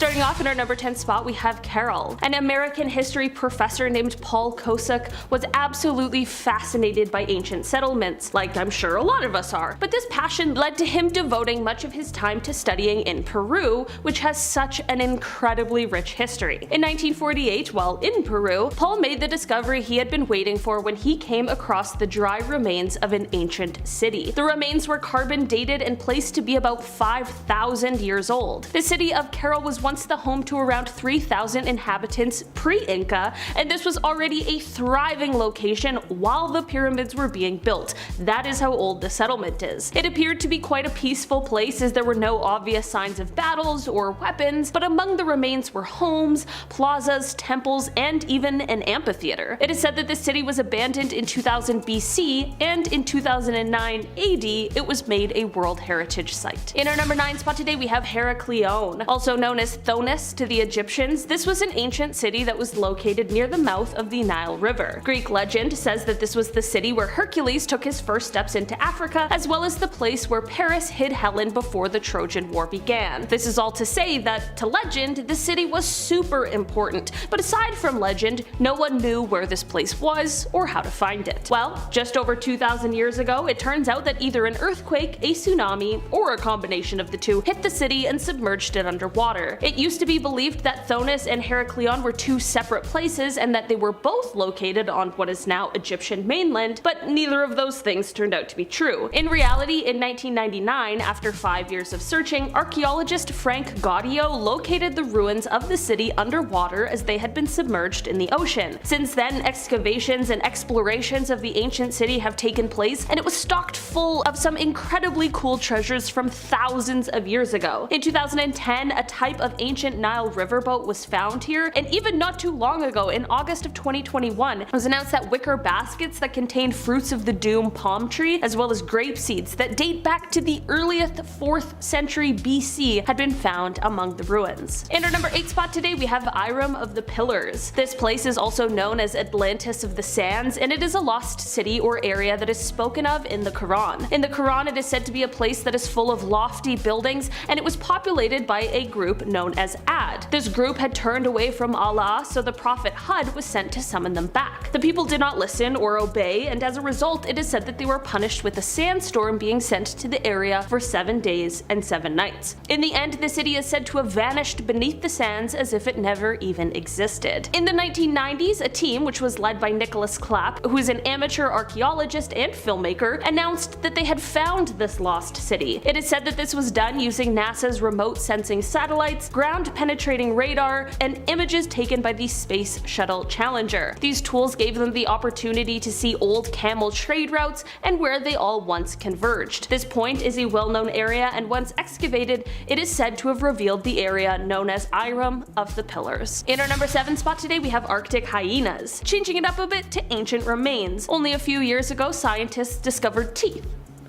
Starting off in our number 10 spot, we have Carroll. An American history professor named Paul Kosuk was absolutely fascinated by ancient settlements, like I'm sure a lot of us are. But this passion led to him devoting much of his time to studying in Peru, which has such an incredibly rich history. In 1948, while in Peru, Paul made the discovery he had been waiting for when he came across the dry remains of an ancient city. The remains were carbon dated and placed to be about 5,000 years old. The city of Carroll was once the home to around 3,000 inhabitants pre-Inca, and this was already a thriving location while the pyramids were being built. That is how old the settlement is. It appeared to be quite a peaceful place as there were no obvious signs of battles or weapons, but among the remains were homes, plazas, temples, and even an amphitheater. It is said that the city was abandoned in 2000 BC, and in 2009 AD it was made a World Heritage Site. In our number 9 spot today, we have Heraklion. Also known as Thonis to the Egyptians, this was an ancient city that was located near the mouth of the Nile River. Greek legend says that this was the city where Hercules took his first steps into Africa, as well as the place where Paris hid Helen before the Trojan War began. This is all to say that, to legend, the city was super important, but aside from legend, no one knew where this place was or how to find it. Well, just over 2,000 years ago, it turns out that either an earthquake, a tsunami, or a combination of the two hit the city and submerged it underwater. It used to be believed that Thonis and Heraklion were two separate places and that they were both located on what is now Egyptian mainland, but neither of those things turned out to be true. In reality, in 1999, after 5 years of searching, archaeologist Frank Gaudio located the ruins of the city underwater as they had been submerged in the ocean. Since then, excavations and explorations of the ancient city have taken place, and it was stocked full of some incredibly cool treasures from thousands of years ago. In 2010, a type of ancient Nile riverboat was found here, and even not too long ago, in August of 2021, it was announced that wicker baskets that contained fruits of the doom palm tree, as well as grape seeds that date back to the earliest 4th century BC, had been found among the ruins. In our number 8 spot today, we have Iram of the Pillars. This place is also known as Atlantis of the Sands, and it is a lost city or area that is spoken of in the Quran. In the Quran, it is said to be a place that is full of lofty buildings, and it was populated by a group known as Ad. This group had turned away from Allah, so the prophet Hud was sent to summon them back. The people did not listen or obey, and as a result, it is said that they were punished with a sandstorm being sent to the area for 7 days and 7 nights. In the end, the city is said to have vanished beneath the sands as if it never even existed. In the 1990s, a team, which was led by Nicholas Clapp, who is an amateur archaeologist and filmmaker, announced that they had found this lost city. It is said that this was done using NASA's remote sensing satellites, ground-penetrating radar, and images taken by the Space Shuttle Challenger. These tools gave them the opportunity to see old camel trade routes and where they all once converged. This point is a well-known area, and once excavated, it is said to have revealed the area known as Iram of the Pillars. In our number 7 spot today, we have Arctic hyenas. Changing it up a bit to ancient remains. Only a few years ago, scientists discovered teeth.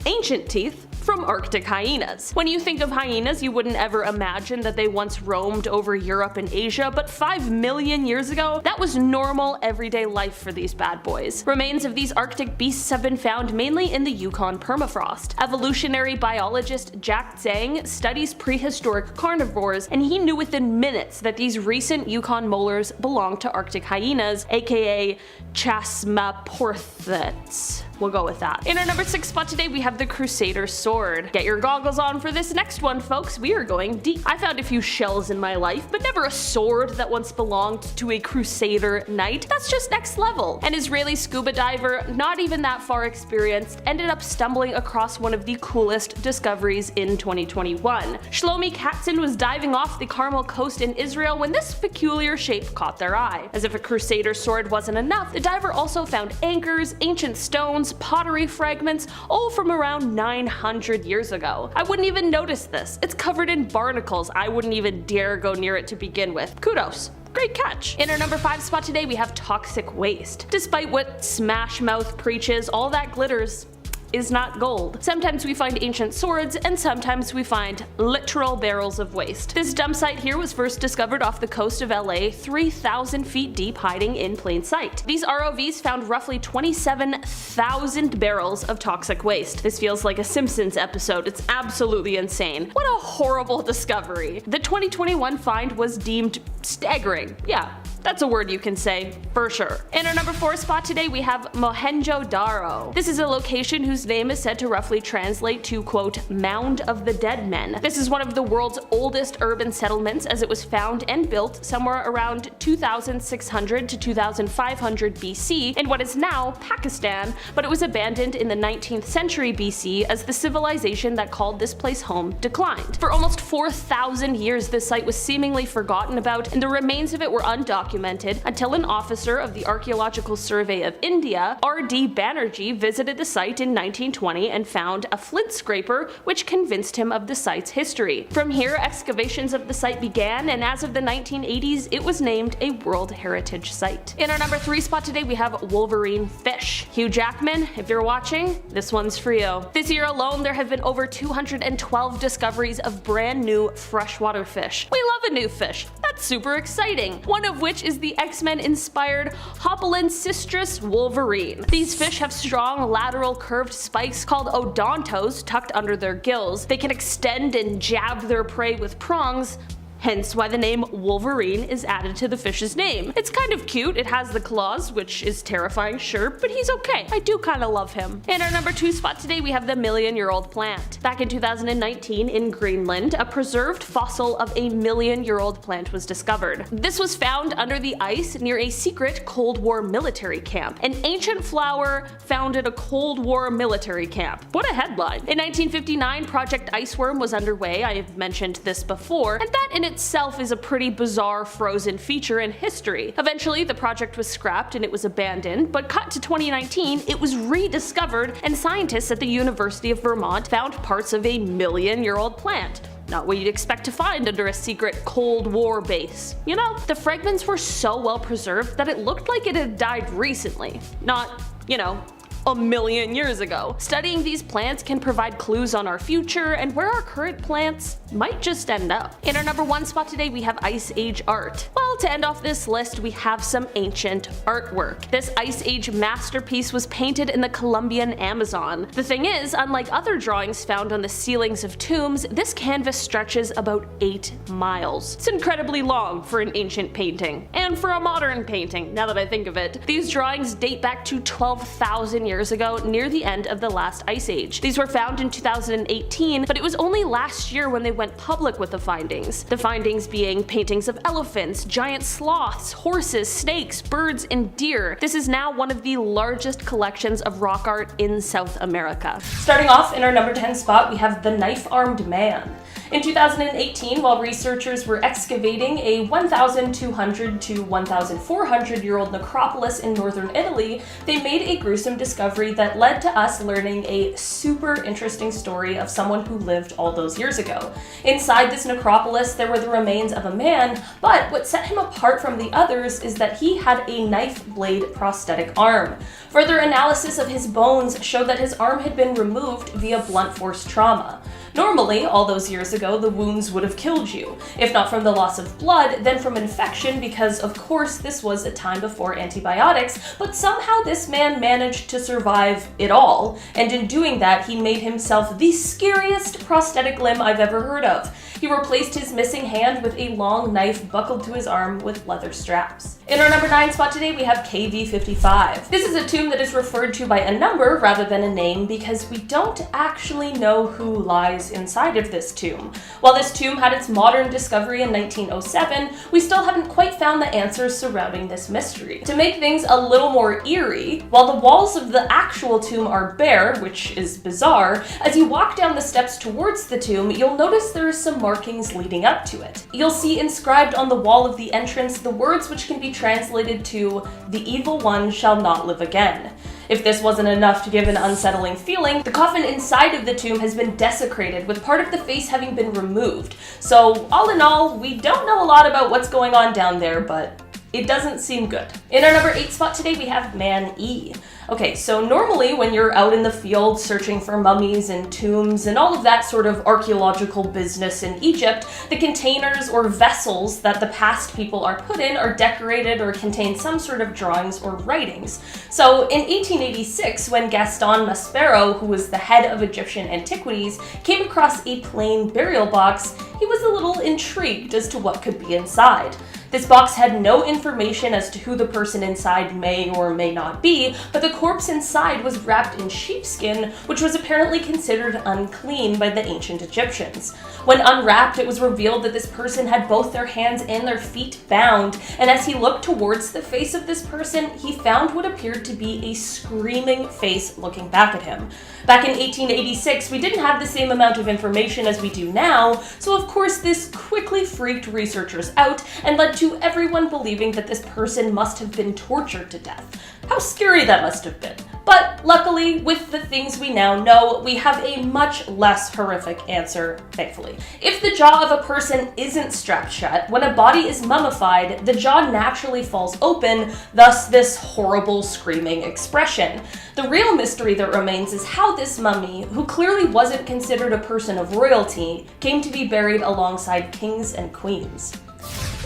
Ancient teeth from Arctic hyenas. When you think of hyenas, you wouldn't ever imagine that they once roamed over Europe and Asia, but 5 million years ago, that was normal everyday life for these bad boys. Remains of these Arctic beasts have been found mainly in the Yukon permafrost. Evolutionary biologist Jack Zhang studies prehistoric carnivores, and he knew within minutes that these recent Yukon molars belonged to Arctic hyenas, aka Chasmaporthets. We'll go with that. In our number 6 spot today, we have the Crusader Sword. Get your goggles on for this next one, folks. We are going deep. I found a few shells in my life, but never a sword that once belonged to a Crusader knight. That's just next level. An Israeli scuba diver, not even that far experienced, ended up stumbling across one of the coolest discoveries in 2021. Shlomi Katzin was diving off the Carmel coast in Israel when this peculiar shape caught their eye. As if a Crusader sword wasn't enough, the diver also found anchors, ancient stones, pottery fragments, all from around 900 years ago. I wouldn't even notice this. It's covered in barnacles. I wouldn't even dare go near it to begin with. Kudos. Great catch. In our number 5 spot today, we have toxic waste. Despite what Smash Mouth preaches, all that glitters is not gold. Sometimes we find ancient swords, and sometimes we find literal barrels of waste. This dump site here was first discovered off the coast of LA, 3,000 feet deep, hiding in plain sight. These ROVs found roughly 27,000 barrels of toxic waste. This feels like a Simpsons episode. It's absolutely insane. What a horrible discovery. The 2021 find was deemed staggering. Yeah, that's a word you can say, for sure. In our number 4 spot today, we have Mohenjo-Daro. This is a location whose name is said to roughly translate to, quote, Mound of the Dead Men. This is one of the world's oldest urban settlements, as it was found and built somewhere around 2600 to 2500 BC in what is now Pakistan, but it was abandoned in the 19th century BC as the civilization that called this place home declined. For almost 4,000 years, this site was seemingly forgotten about, and the remains of it were undocumented until an officer of the Archaeological Survey of India, R.D. Banerjee, visited the site in 1920 and found a flint scraper which convinced him of the site's history. From here, excavations of the site began, and as of the 1980s, it was named a World Heritage Site. In our number 3 spot today, we have Wolverine fish. Hugh Jackman, if you're watching, this one's for you. This year alone, there have been over 212 discoveries of brand new freshwater fish. We love a new fish. That's super exciting. One of which is the X-Men inspired Hopalensistris wolverine. These fish have strong lateral curved spikes called odontos tucked under their gills. They can extend and jab their prey with prongs, hence why the name Wolverine is added to the fish's name. It's kind of cute. It has the claws, which is terrifying, sure, but he's okay. I do kind of love him. In our number 2 spot today, we have the million-year-old plant. Back in 2019 in Greenland, a preserved fossil of a million-year-old plant was discovered. This was found under the ice near a secret Cold War military camp. An ancient flower founded a Cold War military camp. What a headline. In 1959, Project Iceworm was underway. I have mentioned this before, and that in itself is a pretty bizarre frozen feature in history. Eventually, the project was scrapped and it was abandoned, but cut to 2019, it was rediscovered, and scientists at the University of Vermont found parts of a million-year-old plant. Not what you'd expect to find under a secret Cold War base. You know, the fragments were so well preserved that it looked like it had died recently. Not, you know, a million years ago. Studying these plants can provide clues on our future and where our current plants might just end up. In our number 1 spot today, we have Ice Age art. Well, to end off this list, we have some ancient artwork. This Ice Age masterpiece was painted in the Colombian Amazon. The thing is, unlike other drawings found on the ceilings of tombs, this canvas stretches about 8 miles. It's incredibly long for an ancient painting, and for a modern painting, now that I think of it. These drawings date back to 12,000 years ago, near the end of the last ice age. These were found in 2018, but it was only last year when they went public with the findings. The findings being paintings of elephants, giant sloths, horses, snakes, birds, and deer. This is now one of the largest collections of rock art in South America. Starting off in our number 10 spot, we have the Knife-Armed Man. In 2018, while researchers were excavating a 1,200 to 1,400-year-old necropolis in northern Italy, they made a gruesome discovery that led to us learning a super interesting story of someone who lived all those years ago. Inside this necropolis, there were the remains of a man, but what set him apart from the others is that he had a knife blade prosthetic arm. Further analysis of his bones showed that his arm had been removed via blunt force trauma. Normally, all those years ago, the wounds would have killed you. If not from the loss of blood, then from infection, because of course this was a time before antibiotics, but somehow this man managed to survive it all, and in doing that, he made himself the scariest prosthetic limb I've ever heard of. He replaced his missing hand with a long knife buckled to his arm with leather straps. In our number 9 spot today, we have KV-55. This is a tomb that is referred to by a number rather than a name because we don't actually know who lies inside of this tomb. While this tomb had its modern discovery in 1907, we still haven't quite found the answers surrounding this mystery. To make things a little more eerie, while the walls of the actual tomb are bare, which is bizarre, as you walk down the steps towards the tomb, you'll notice there are some markings leading up to it. You'll see inscribed on the wall of the entrance the words which can be translated to, "The evil one shall not live again." If this wasn't enough to give an unsettling feeling, the coffin inside of the tomb has been desecrated, with part of the face having been removed. So all in all, we don't know a lot about what's going on down there, but it doesn't seem good. In our number 8 spot today, we have Man E. Okay, so normally when you're out in the field searching for mummies and tombs and all of that sort of archaeological business in Egypt, the containers or vessels that the past people are put in are decorated or contain some sort of drawings or writings. So in 1886, when Gaston Maspero, who was the head of Egyptian antiquities, came across a plain burial box, he was a little intrigued as to what could be inside. This box had no information as to who the person inside may or may not be, but the corpse inside was wrapped in sheepskin, which was apparently considered unclean by the ancient Egyptians. When unwrapped, it was revealed that this person had both their hands and their feet bound, and as he looked towards the face of this person, he found what appeared to be a screaming face looking back at him. Back in 1886, we didn't have the same amount of information as we do now, so of course this quickly freaked researchers out and led to everyone believing that this person must have been tortured to death. How scary that must have been. But luckily, with the things we now know, we have a much less horrific answer, thankfully. If the jaw of a person isn't strapped shut, when a body is mummified, the jaw naturally falls open, thus this horrible screaming expression. The real mystery that remains is how this mummy, who clearly wasn't considered a person of royalty, came to be buried alongside kings and queens.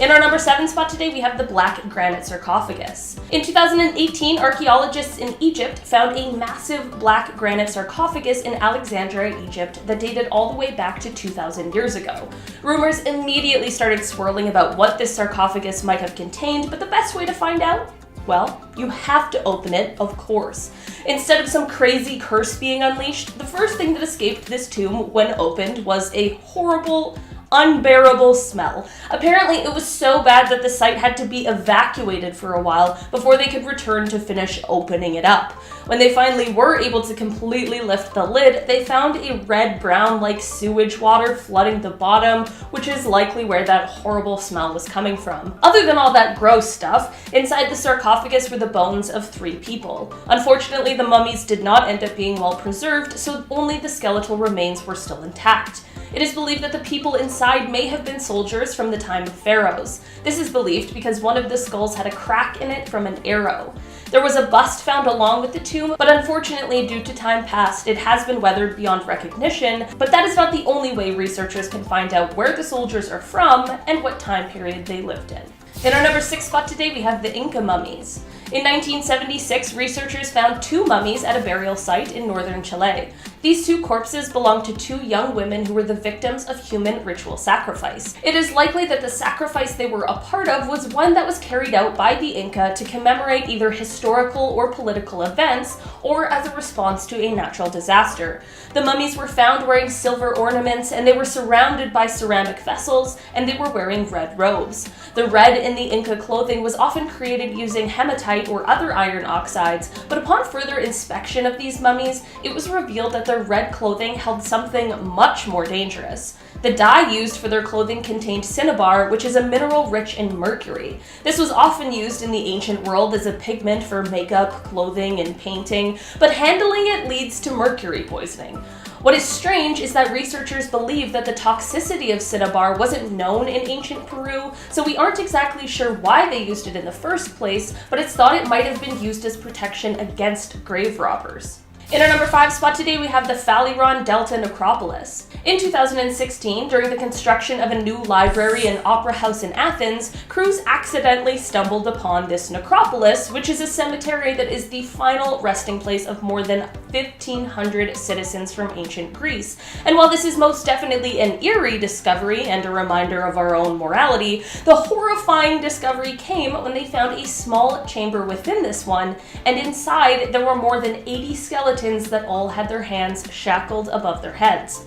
In our number 7 spot today, we have the black granite sarcophagus. In 2018, archaeologists in Egypt found a massive black granite sarcophagus in Alexandria, Egypt that dated all the way back to 2,000 years ago. Rumors immediately started swirling about what this sarcophagus might have contained, but the best way to find out? Well, you have to open it, of course. Instead of some crazy curse being unleashed, the first thing that escaped this tomb when opened was a horrible, unbearable smell. Apparently it was so bad that the site had to be evacuated for a while before they could return to finish opening it up. When they finally were able to completely lift the lid, they found a red-brown like sewage water flooding the bottom, which is likely where that horrible smell was coming from. Other than all that gross stuff, inside the sarcophagus were the bones of 3 people. Unfortunately, the mummies did not end up being well preserved, so only the skeletal remains were still intact. It is believed that the people inside may have been soldiers from the time of pharaohs. This is believed because one of the skulls had a crack in it from an arrow. There was a bust found along with the tomb, but unfortunately, due to time past, it has been weathered beyond recognition, but that is not the only way researchers can find out where the soldiers are from and what time period they lived in. In our number 6 spot today, we have the Inca mummies. In 1976, researchers found 2 mummies at a burial site in northern Chile. These 2 corpses belonged to 2 young women who were the victims of human ritual sacrifice. It is likely that the sacrifice they were a part of was one that was carried out by the Inca to commemorate either historical or political events, or as a response to a natural disaster. The mummies were found wearing silver ornaments, and they were surrounded by ceramic vessels, and they were wearing red robes. The red in the Inca clothing was often created using hematite or other iron oxides, but upon further inspection of these mummies, it was revealed that their red clothing held something much more dangerous. The dye used for their clothing contained cinnabar, which is a mineral rich in mercury. This was often used in the ancient world as a pigment for makeup, clothing, and painting, but handling it leads to mercury poisoning. What is strange is that researchers believe that the toxicity of cinnabar wasn't known in ancient Peru, so we aren't exactly sure why they used it in the first place, but it's thought it might have been used as protection against grave robbers. In our number 5 spot today, we have the Phaleron Delta Necropolis. In 2016, during the construction of a new library and opera house in Athens, crews accidentally stumbled upon this necropolis, which is a cemetery that is the final resting place of more than 1,500 citizens from ancient Greece. And while this is most definitely an eerie discovery and a reminder of our own morality, the horrifying discovery came when they found a small chamber within this one, and inside there were more than 80 skeletons that all had their hands shackled above their heads.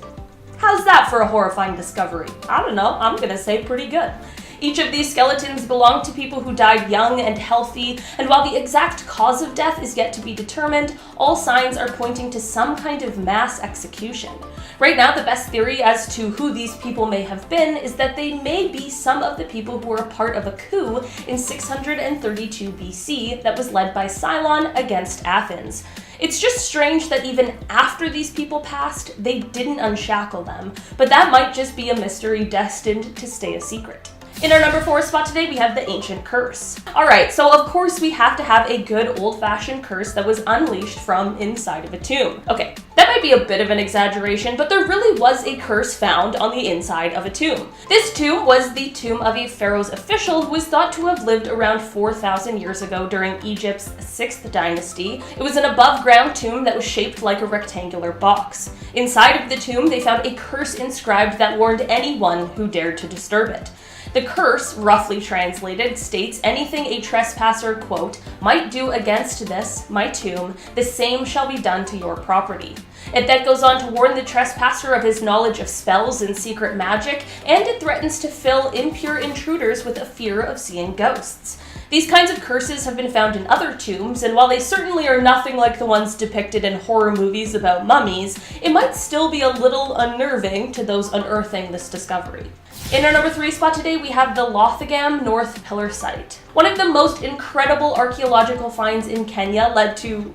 How's that for a horrifying discovery? I don't know, I'm gonna say pretty good. Each of these skeletons belonged to people who died young and healthy, and while the exact cause of death is yet to be determined, all signs are pointing to some kind of mass execution. Right now, the best theory as to who these people may have been is that they may be some of the people who were a part of a coup in 632 BC that was led by Cylon against Athens. It's just strange that even after these people passed, they didn't unshackle them, but that might just be a mystery destined to stay a secret. In our number 4 spot today, we have the ancient curse. Alright, so of course we have to have a good old-fashioned curse that was unleashed from inside of a tomb. Okay, that might be a bit of an exaggeration, but there really was a curse found on the inside of a tomb. This tomb was the tomb of a pharaoh's official who was thought to have lived around 4,000 years ago during Egypt's 6th dynasty. It was an above-ground tomb that was shaped like a rectangular box. Inside of the tomb, they found a curse inscribed that warned anyone who dared to disturb it. The curse, roughly translated, states anything a trespasser, quote, might do against this, my tomb, the same shall be done to your property. It then goes on to warn the trespasser of his knowledge of spells and secret magic, and it threatens to fill impure intruders with a fear of seeing ghosts. These kinds of curses have been found in other tombs, and while they certainly are nothing like the ones depicted in horror movies about mummies, it might still be a little unnerving to those unearthing this discovery. In our number 3 spot today, we have the Lothgam North Pillar Site. One of the most incredible archaeological finds in Kenya led to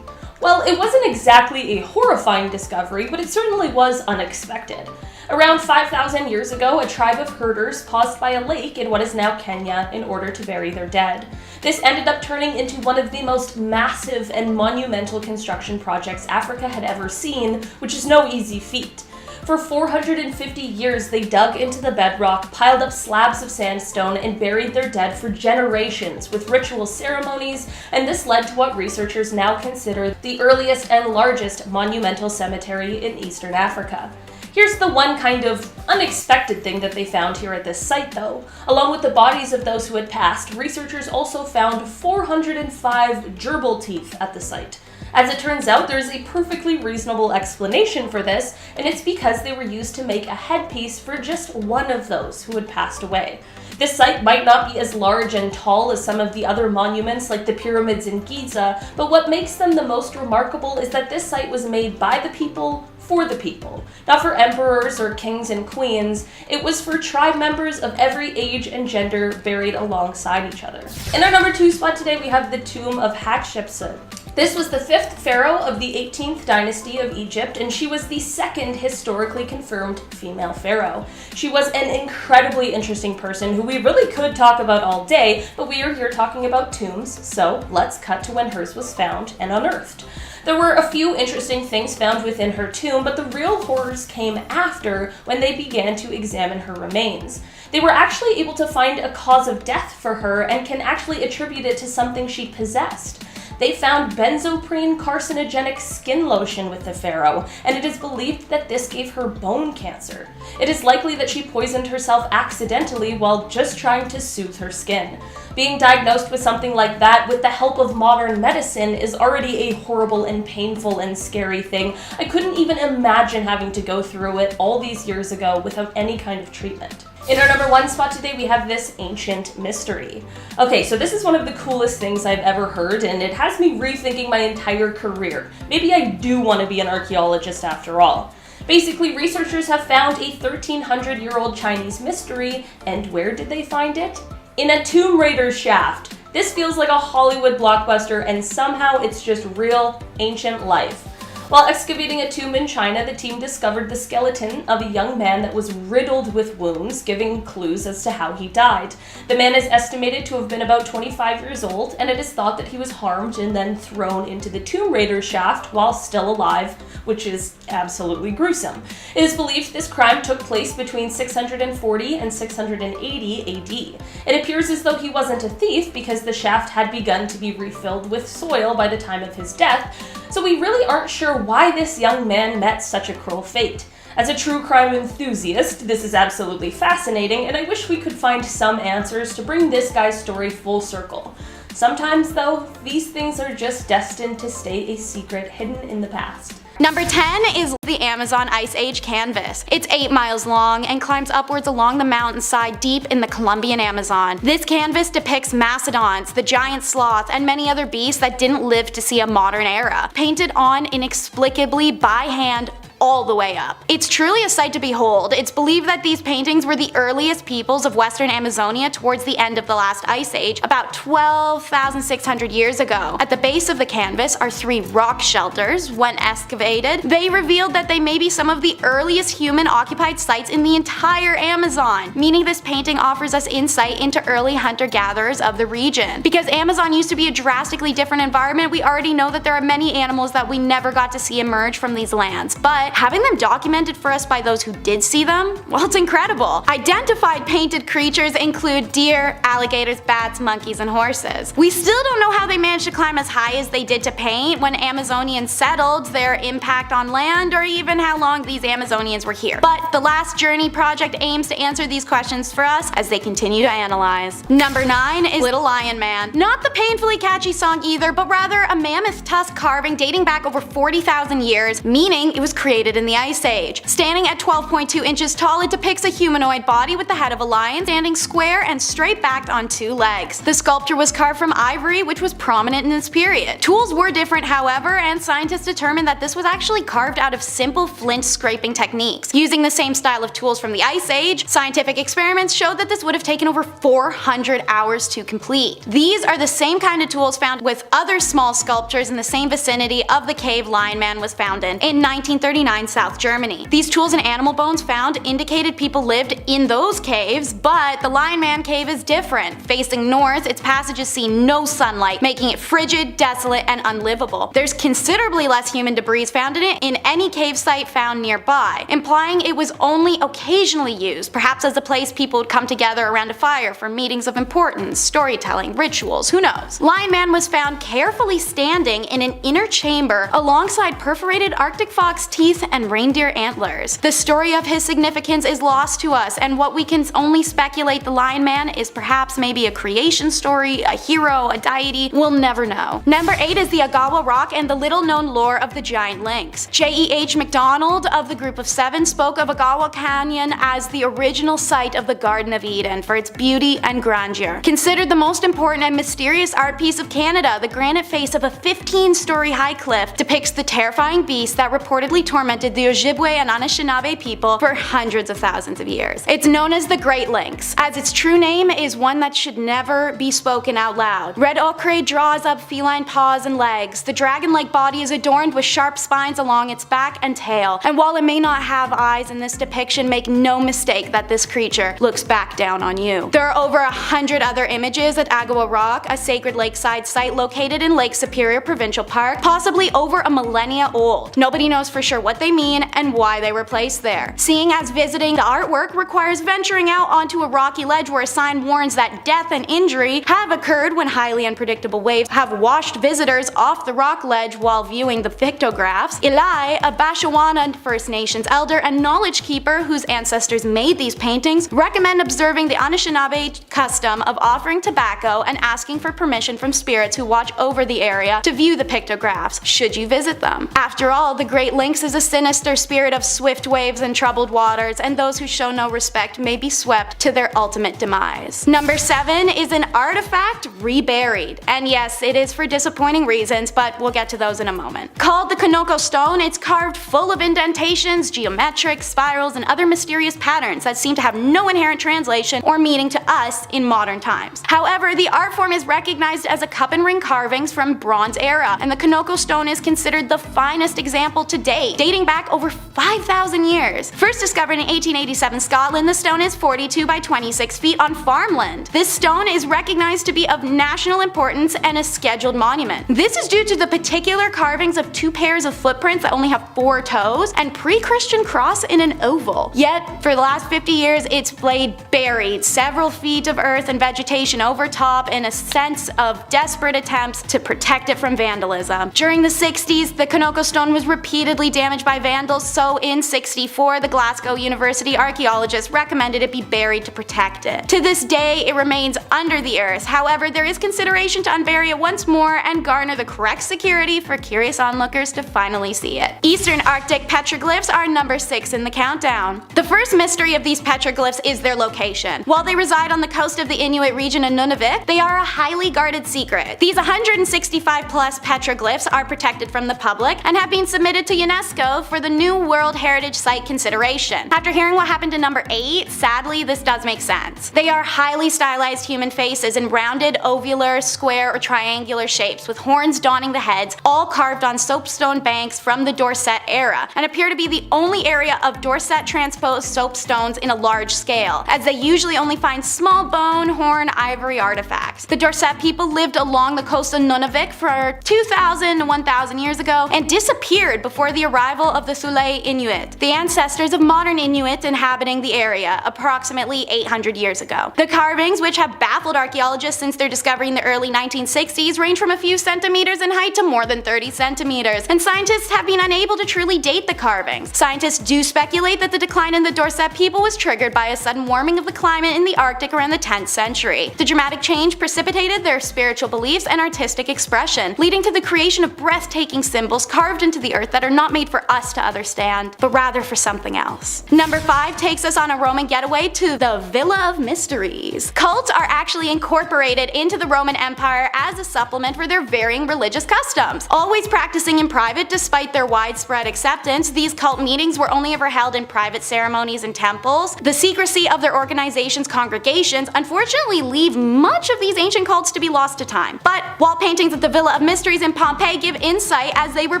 well, it wasn't exactly a horrifying discovery, but it certainly was unexpected. Around 5,000 years ago, a tribe of herders paused by a lake in what is now Kenya in order to bury their dead. This ended up turning into one of the most massive and monumental construction projects Africa had ever seen, which is no easy feat. For 450 years, they dug into the bedrock, piled up slabs of sandstone, and buried their dead for generations with ritual ceremonies, and this led to what researchers now consider the earliest and largest monumental cemetery in Eastern Africa. Here's the one kind of unexpected thing that they found here at this site, though. Along with the bodies of those who had passed, researchers also found 405 gerbil teeth at the site. As it turns out, there's a perfectly reasonable explanation for this, and it's because they were used to make a headpiece for just one of those who had passed away. This site might not be as large and tall as some of the other monuments like the pyramids in Giza, but what makes them the most remarkable is that this site was made by the people for the people. Not for emperors or kings and queens, it was for tribe members of every age and gender buried alongside each other. In our number 2 spot today, we have the tomb of Hatshepsut. This was the 5th pharaoh of the 18th dynasty of Egypt, and she was the 2nd historically confirmed female pharaoh. She was an incredibly interesting person who we really could talk about all day, but we are here talking about tombs, so let's cut to when hers was found and unearthed. There were a few interesting things found within her tomb, but the real horrors came after when they began to examine her remains. They were actually able to find a cause of death for her and can actually attribute it to something she possessed. They found benzoprene carcinogenic skin lotion with the pharaoh, and it is believed that this gave her bone cancer. It is likely that she poisoned herself accidentally while just trying to soothe her skin. Being diagnosed with something like that with the help of modern medicine is already a horrible and painful and scary thing. I couldn't even imagine having to go through it all these years ago without any kind of treatment. In our number 1 spot today, we have this ancient mystery. Okay, so this is one of the coolest things I've ever heard, and it has me rethinking my entire career. Maybe I do want to be an archaeologist after all. Basically, researchers have found a 1,300-year-old Chinese mystery, and where did they find it? In a Tomb Raider shaft. This feels like a Hollywood blockbuster, and somehow it's just real, ancient life. While excavating a tomb in China, the team discovered the skeleton of a young man that was riddled with wounds, giving clues as to how he died. The man is estimated to have been about 25 years old, and it is thought that he was harmed and then thrown into the Tomb Raider shaft while still alive, which is absolutely gruesome. It is believed this crime took place between 640 and 680 AD. It appears as though he wasn't a thief because the shaft had begun to be refilled with soil by the time of his death, so we really aren't sure why this young man met such a cruel fate. As a true crime enthusiast, this is absolutely fascinating, and I wish we could find some answers to bring this guy's story full circle. Sometimes, though, these things are just destined to stay a secret hidden in the past. Number 10 is the Amazon Ice Age canvas. It's 8 miles long and climbs upwards along the mountainside deep in the Colombian Amazon. This canvas depicts mastodons, the giant sloth, and many other beasts that didn't live to see a modern era, painted on inexplicably by hand all the way up. It's truly a sight to behold. It's believed that these paintings were the earliest peoples of western Amazonia towards the end of the last ice age, about 12,600 years ago. At the base of the canvas are 3 rock shelters. When excavated, they revealed that they may be some of the earliest human-occupied sites in the entire Amazon, meaning this painting offers us insight into early hunter-gatherers of the region. Because Amazon used to be a drastically different environment, we already know that there are many animals that we never got to see emerge from these lands, but having them documented for us by those who did see them, well, it's incredible. Identified painted creatures include deer, alligators, bats, monkeys, and horses. We still don't know how they managed to climb as high as they did to paint when Amazonians settled, their impact on land, or even how long these Amazonians were here. But the Last Journey project aims to answer these questions for us as they continue to analyze. Number 9 is Little Lion Man. Not the painfully catchy song either, but rather a mammoth tusk carving dating back over 40,000 years, meaning it was created in the Ice Age. Standing at 12.2 inches tall, it depicts a humanoid body with the head of a lion, standing square and straight-backed on 2 legs. The sculpture was carved from ivory, which was prominent in this period. Tools were different, however, and scientists determined that this was actually carved out of simple flint scraping techniques. Using the same style of tools from the Ice Age, scientific experiments showed that this would have taken over 400 hours to complete. These are the same kind of tools found with other small sculptures in the same vicinity of the cave Lion Man was found in 1939 South Germany. These tools and animal bones found indicated people lived in those caves, but the Lion Man cave is different. Facing north, its passages see no sunlight, making it frigid, desolate, and unlivable. There's considerably less human debris found in it in any cave site found nearby, implying it was only occasionally used, perhaps as a place people would come together around a fire for meetings of importance, storytelling, rituals, who knows. Lion Man was found carefully standing in an inner chamber alongside perforated Arctic fox teeth and reindeer antlers. The story of his significance is lost to us, and what we can only speculate the Lion Man is perhaps maybe a creation story, a hero, a deity, we'll never know. Number 8 is the Agawa Rock and the little-known lore of the giant lynx. J.E.H. MacDonald of the Group of 7 spoke of Agawa Canyon as the original site of the Garden of Eden for its beauty and grandeur. Considered the most important and mysterious art piece of Canada, the granite face of a 15-story high cliff depicts the terrifying beast that reportedly tormented the Ojibwe and Anishinaabe people for hundreds of thousands of years. It's known as the Great Lynx, as its true name is one that should never be spoken out loud. Red ochre draws up feline paws and legs. The dragon-like body is adorned with sharp spines along its back and tail, and while it may not have eyes in this depiction, make no mistake that this creature looks back down on you. There are over 100 other images at Agawa Rock, a sacred lakeside site located in Lake Superior Provincial Park, possibly over a millennia old. Nobody knows for sure what they mean and why they were placed there. Seeing as visiting the artwork requires venturing out onto a rocky ledge where a sign warns that death and injury have occurred when highly unpredictable waves have washed visitors off the rock ledge while viewing the pictographs, Eli, a Bashawana First Nations elder and knowledge keeper whose ancestors made these paintings, recommend observing the Anishinaabe custom of offering tobacco and asking for permission from spirits who watch over the area to view the pictographs, should you visit them. After all, the Great Lynx is a sinister spirit of swift waves and troubled waters, and those who show no respect may be swept to their ultimate demise. Number 7 is an artifact reburied. And yes, it is for disappointing reasons, but we'll get to those in a moment. Called the Kanoko Stone, it's carved full of indentations, geometric, spirals, and other mysterious patterns that seem to have no inherent translation or meaning to us in modern times. However, the art form is recognized as a cup and ring carvings from Bronze Era, and the Kanoko Stone is considered the finest example to date, dating back over 5,000 years. First discovered in 1887 Scotland, the stone is 42 by 26 feet on farmland. This stone is recognized to be of national importance and a scheduled monument. This is due to the particular carvings of 2 pairs of footprints that only have 4 toes and pre-Christian cross in an oval. Yet, for the last 50 years, it's laid buried several feet of earth and vegetation over top in a sense of desperate attempts to protect it from vandalism. During the 60s, the Kanoko Stone was repeatedly damaged by vandals, so in 64, the Glasgow University archaeologists recommended it be buried to protect it. To this day, it remains under the earth. However, there is consideration to unbury it once more and garner the correct security for curious onlookers to finally see it. Eastern Arctic petroglyphs are number 6 in the countdown. The first mystery of these petroglyphs is their location. While they reside on the coast of the Inuit region in Nunavut, they are a highly guarded secret. These 165 plus petroglyphs are protected from the public and have been submitted to UNESCO though, for the new World Heritage Site consideration. After hearing what happened to number 8, sadly this does make sense. They are highly stylized human faces in rounded, ovular, square, or triangular shapes with horns donning the heads, all carved on soapstone banks from the Dorset era, and appear to be the only area of Dorset transposed soapstones in a large scale, as they usually only find small bone, horn, ivory artifacts. The Dorset people lived along the coast of Nunavik for 2,000 to 1,000 years ago and disappeared before the arrival of the Thule Inuit, the ancestors of modern Inuit inhabiting the area approximately 800 years ago. The carvings, which have baffled archaeologists since their discovery in the early 1960s, range from a few centimeters in height to more than 30 centimeters, and scientists have been unable to truly date the carvings. Scientists do speculate that the decline in the Dorset people was triggered by a sudden warming of the climate in the Arctic around the 10th century. The dramatic change precipitated their spiritual beliefs and artistic expression, leading to the creation of breathtaking symbols carved into the earth that are not made for us to understand, but rather for something else. Number 5 takes us on a Roman getaway to the Villa of Mysteries. Cults are actually incorporated into the Roman Empire as a supplement for their varying religious customs. Always practicing in private despite their widespread acceptance, these cult meetings were only ever held in private ceremonies and temples. The secrecy of their organization's congregations unfortunately leave much of these ancient cults to be lost to time. But wall paintings of the Villa of Mysteries in Pompeii give insight as they were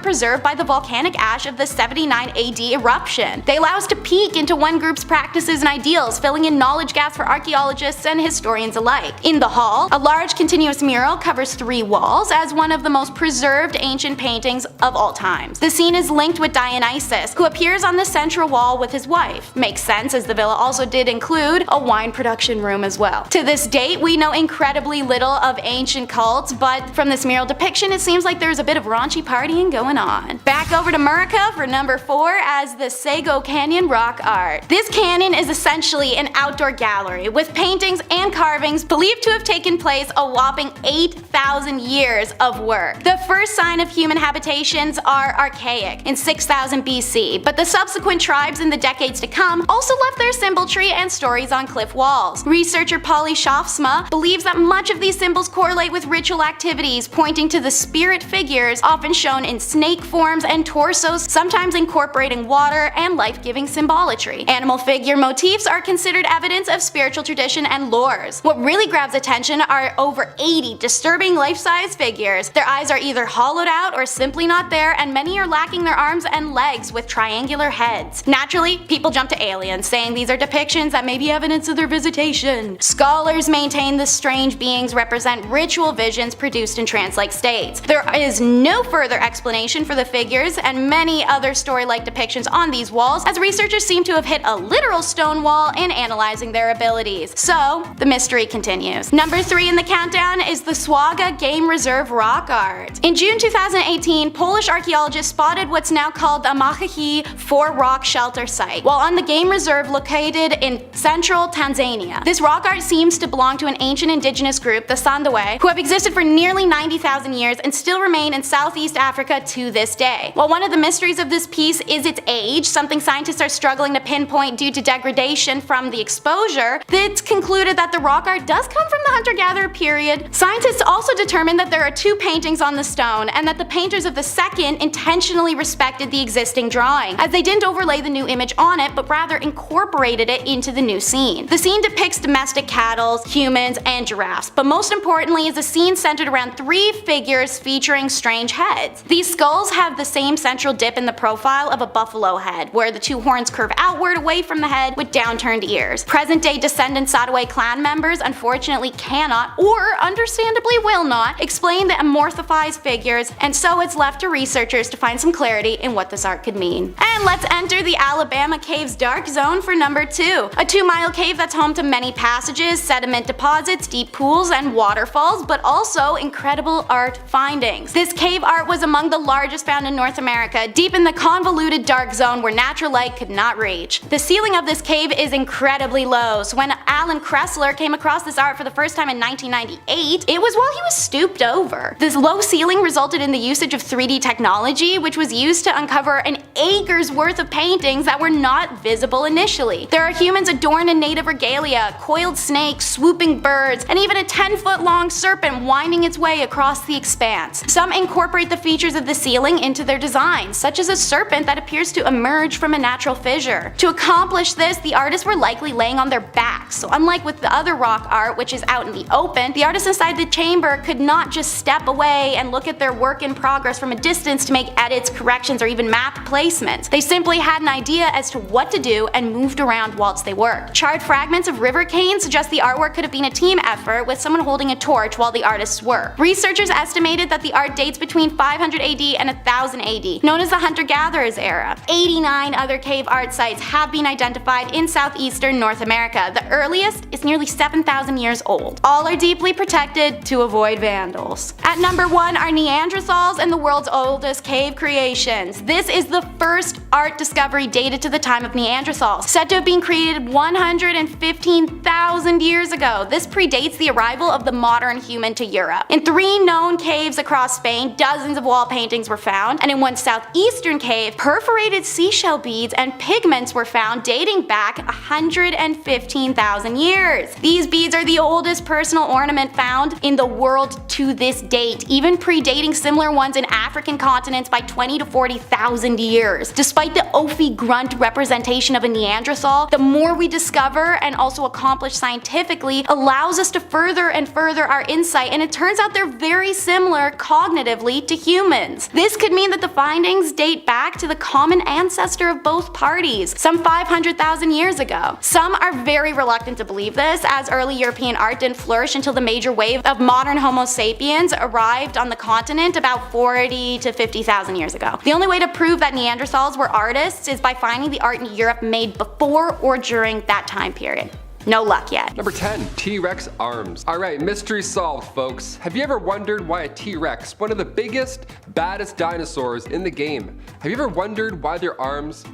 preserved by the volcanic ash of the 79 AD eruption. They allow us to peek into one group's practices and ideals, filling in knowledge gaps for archaeologists and historians alike. In the hall, a large continuous mural covers 3 walls as one of the most preserved ancient paintings of all times. The scene is linked with Dionysus, who appears on the central wall with his wife. Makes sense, as the villa also did include a wine production room as well. To this date, we know incredibly little of ancient cults, but from this mural depiction, it seems like there's a bit of raunchy partying going on. Back over to America for number 4 as the Sago Canyon rock art. This canyon is essentially an outdoor gallery with paintings and carvings believed to have taken place a whopping 8,000 years of work. The first sign of human habitations are archaic in 6000 BC, but the subsequent tribes in the decades to come also left their symbolry and stories on cliff walls. Researcher Polly Schaafsma believes that much of these symbols correlate with ritual activities, pointing to the spirit figures often shown in snake forms and torsos, sometimes incorporating water and life-giving symbolatry. Animal figure motifs are considered evidence of spiritual tradition and lores. What really grabs attention are over 80 disturbing life-size figures. Their eyes are either hollowed out or simply not there, and many are lacking their arms and legs with triangular heads. Naturally, people jump to aliens, saying these are depictions that may be evidence of their visitation. Scholars maintain the strange beings represent ritual visions produced in trance-like states. There is no further explanation for the figures and many other story-like depictions on these walls, as researchers seem to have hit a literal stone wall in analyzing their abilities. So, the mystery continues. Number 3 in the countdown is the Swaga Game Reserve rock art. In June 2018, Polish archaeologists spotted what's now called the Amachahi 4 rock shelter site, while on the game reserve located in central Tanzania. This rock art seems to belong to an ancient indigenous group, the Sandawe, who have existed for nearly 90,000 years and still remain in Southeast Africa to this day. While one of the mysteries of this piece is its age, something scientists are struggling to pinpoint due to degradation from the exposure, it's concluded that the rock art does come from the hunter-gatherer period. Scientists also determined that there are 2 paintings on the stone, and that the painters of the second intentionally respected the existing drawing, as they didn't overlay the new image on it, but rather incorporated it into the new scene. The scene depicts domestic cattle, humans, and giraffes, but most importantly is a scene centered around 3 figures featuring strange heads. These skulls have the same central dip in the profile of a buffalo head, where the 2 horns curve outward away from the head with downturned ears. Present-day descendant Sadaway clan members unfortunately cannot, or understandably will not, explain the amorphized figures, and so it's left to researchers to find some clarity in what this art could mean. And let's enter the Alabama Caves Dark Zone for number 2. A 2-mile cave that's home to many passages, sediment deposits, deep pools, and waterfalls, but also incredible art findings. This cave art was among the largest found in North America, deep in the convoluted dark zone where natural light could not reach. The ceiling of this cave is incredibly low, so when Alan Kressler came across this art for the first time in 1998, it was while he was stooped over. This low ceiling resulted in the usage of 3D technology, which was used to uncover an acre's worth of paintings that were not visible initially. There are humans adorned in native regalia, coiled snakes, swooping birds, and even a 10-foot-long serpent winding its way across the expanse. Some incorporate the features of the ceiling into their designs, such as a serpent that appears to emerge from a natural fissure. To accomplish this, the artists were likely laying on their backs, so unlike with the other rock art, which is out in the open, the artists inside the chamber could not just step away and look at their work in progress from a distance to make edits, corrections, or even map placements. They simply had an idea as to what to do and moved around whilst they worked. Charred fragments of river cane suggest the artwork could have been a team effort with someone holding a torch while the artists work. Researchers estimated that the art dates between 500 AD and 1000 AD, known as the hunter-gatherers era. 89 other cave art sites have been identified in southeastern North America. The earliest is nearly 7,000 years old. All are deeply protected to avoid vandals. At number 1 are Neanderthals and the world's oldest cave creations. This is the first art discovery dated to the time of Neanderthals, said to have been created 115,000 years ago. This predates the arrival of the modern human to Europe. In 3 known caves across Spain, dozens of wall paintings were found, and in one southeastern cave, perforated seashell beads and pigments were found dating back 115,000 years. These beads are the oldest personal ornament found in the world to this date, even predating similar ones in African continents by 20 to 40,000 years. Despite the Ophi grunt representation of a Neanderthal, the more we discover and also accomplish scientifically allows us to further and further our insight, and it turns out they're very similar cognitively to humans. This could mean that the findings date back to the common ancestor of both parties, some 500,000 years ago. Some are very reluctant to believe this, as early European art didn't flourish until the major wave of modern Homo sapiens arrived on the continent about 40 to 50,000 years ago. The only way to prove that Neanderthals were artists is by finding the art in Europe made before or during that time period. No luck yet. Number 10. T-Rex arms. Alright, mystery solved, folks. Have you ever wondered why a T-Rex, one of the biggest, baddest dinosaurs in the game, have you ever wondered why their arms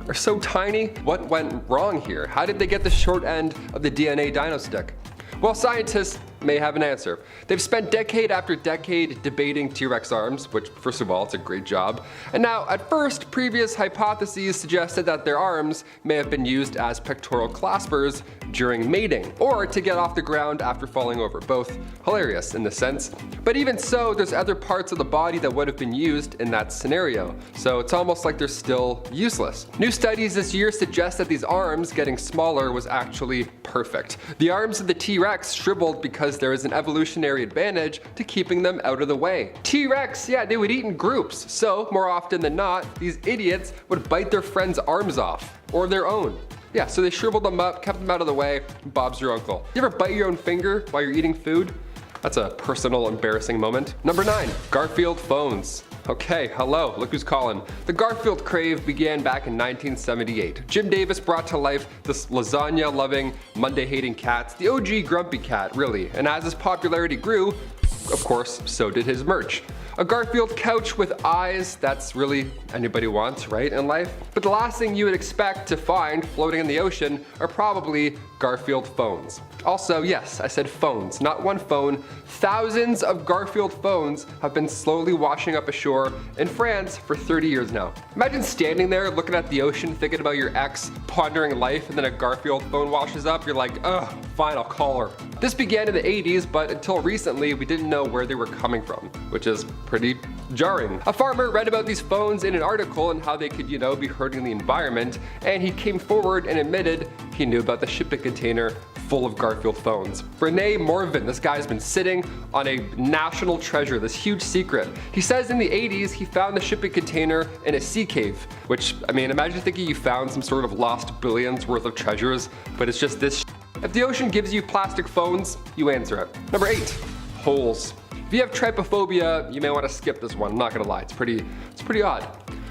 are so tiny? What went wrong here? How did they get the short end of the DNA dino stick? Well, scientists may have an answer. They've spent decade after decade debating T-Rex arms, which, first of all, it's a great job. And now, at first, previous hypotheses suggested that their arms may have been used as pectoral claspers during mating, or to get off the ground after falling over. Both hilarious in this sense. But even so, there's other parts of the body that would have been used in that scenario. So it's almost like they're still useless. New studies this year suggest that these arms getting smaller was actually perfect. The arms of the T-Rex shriveled because there is an evolutionary advantage to keeping them out of the way. T-Rex, yeah, they would eat in groups, so more often than not, these idiots would bite their friends' arms off, or their own. Yeah, so they shriveled them up, kept them out of the way, Bob's your uncle. You ever bite your own finger while you're eating food? That's a personal, embarrassing moment. Number 9, Garfield phones. Okay, hello, look who's calling. The Garfield crave began back in 1978. Jim Davis brought to life this lasagna-loving, Monday-hating cat, the OG grumpy cat, really. And as his popularity grew, of course, so did his merch. A Garfield couch with eyes, that's really anybody wants, right, in life? But the last thing you would expect to find floating in the ocean are probably Garfield phones. Also, yes, I said phones, not one phone. Thousands of Garfield phones have been slowly washing up ashore in France for 30 years now. Imagine standing there looking at the ocean, thinking about your ex, pondering life, and then a Garfield phone washes up. You're like, ugh, fine, I'll call her. This began in the 80s, but until recently, we didn't know where they were coming from, which is pretty jarring. A farmer read about these phones in an article and how they could, be hurting the environment, and he came forward and admitted he knew about the shipping container full of Garfield phones. Rene Morvin, this guy's been sitting on a national treasure, this huge secret. He says in the 80s he found the shipping container in a sea cave, which, imagine thinking you found some sort of lost billions worth of treasures, but it's just this. If the ocean gives you plastic phones, you answer it. Number 8, holes. If you have trypophobia, you may want to skip this one, I'm not gonna lie, it's pretty odd.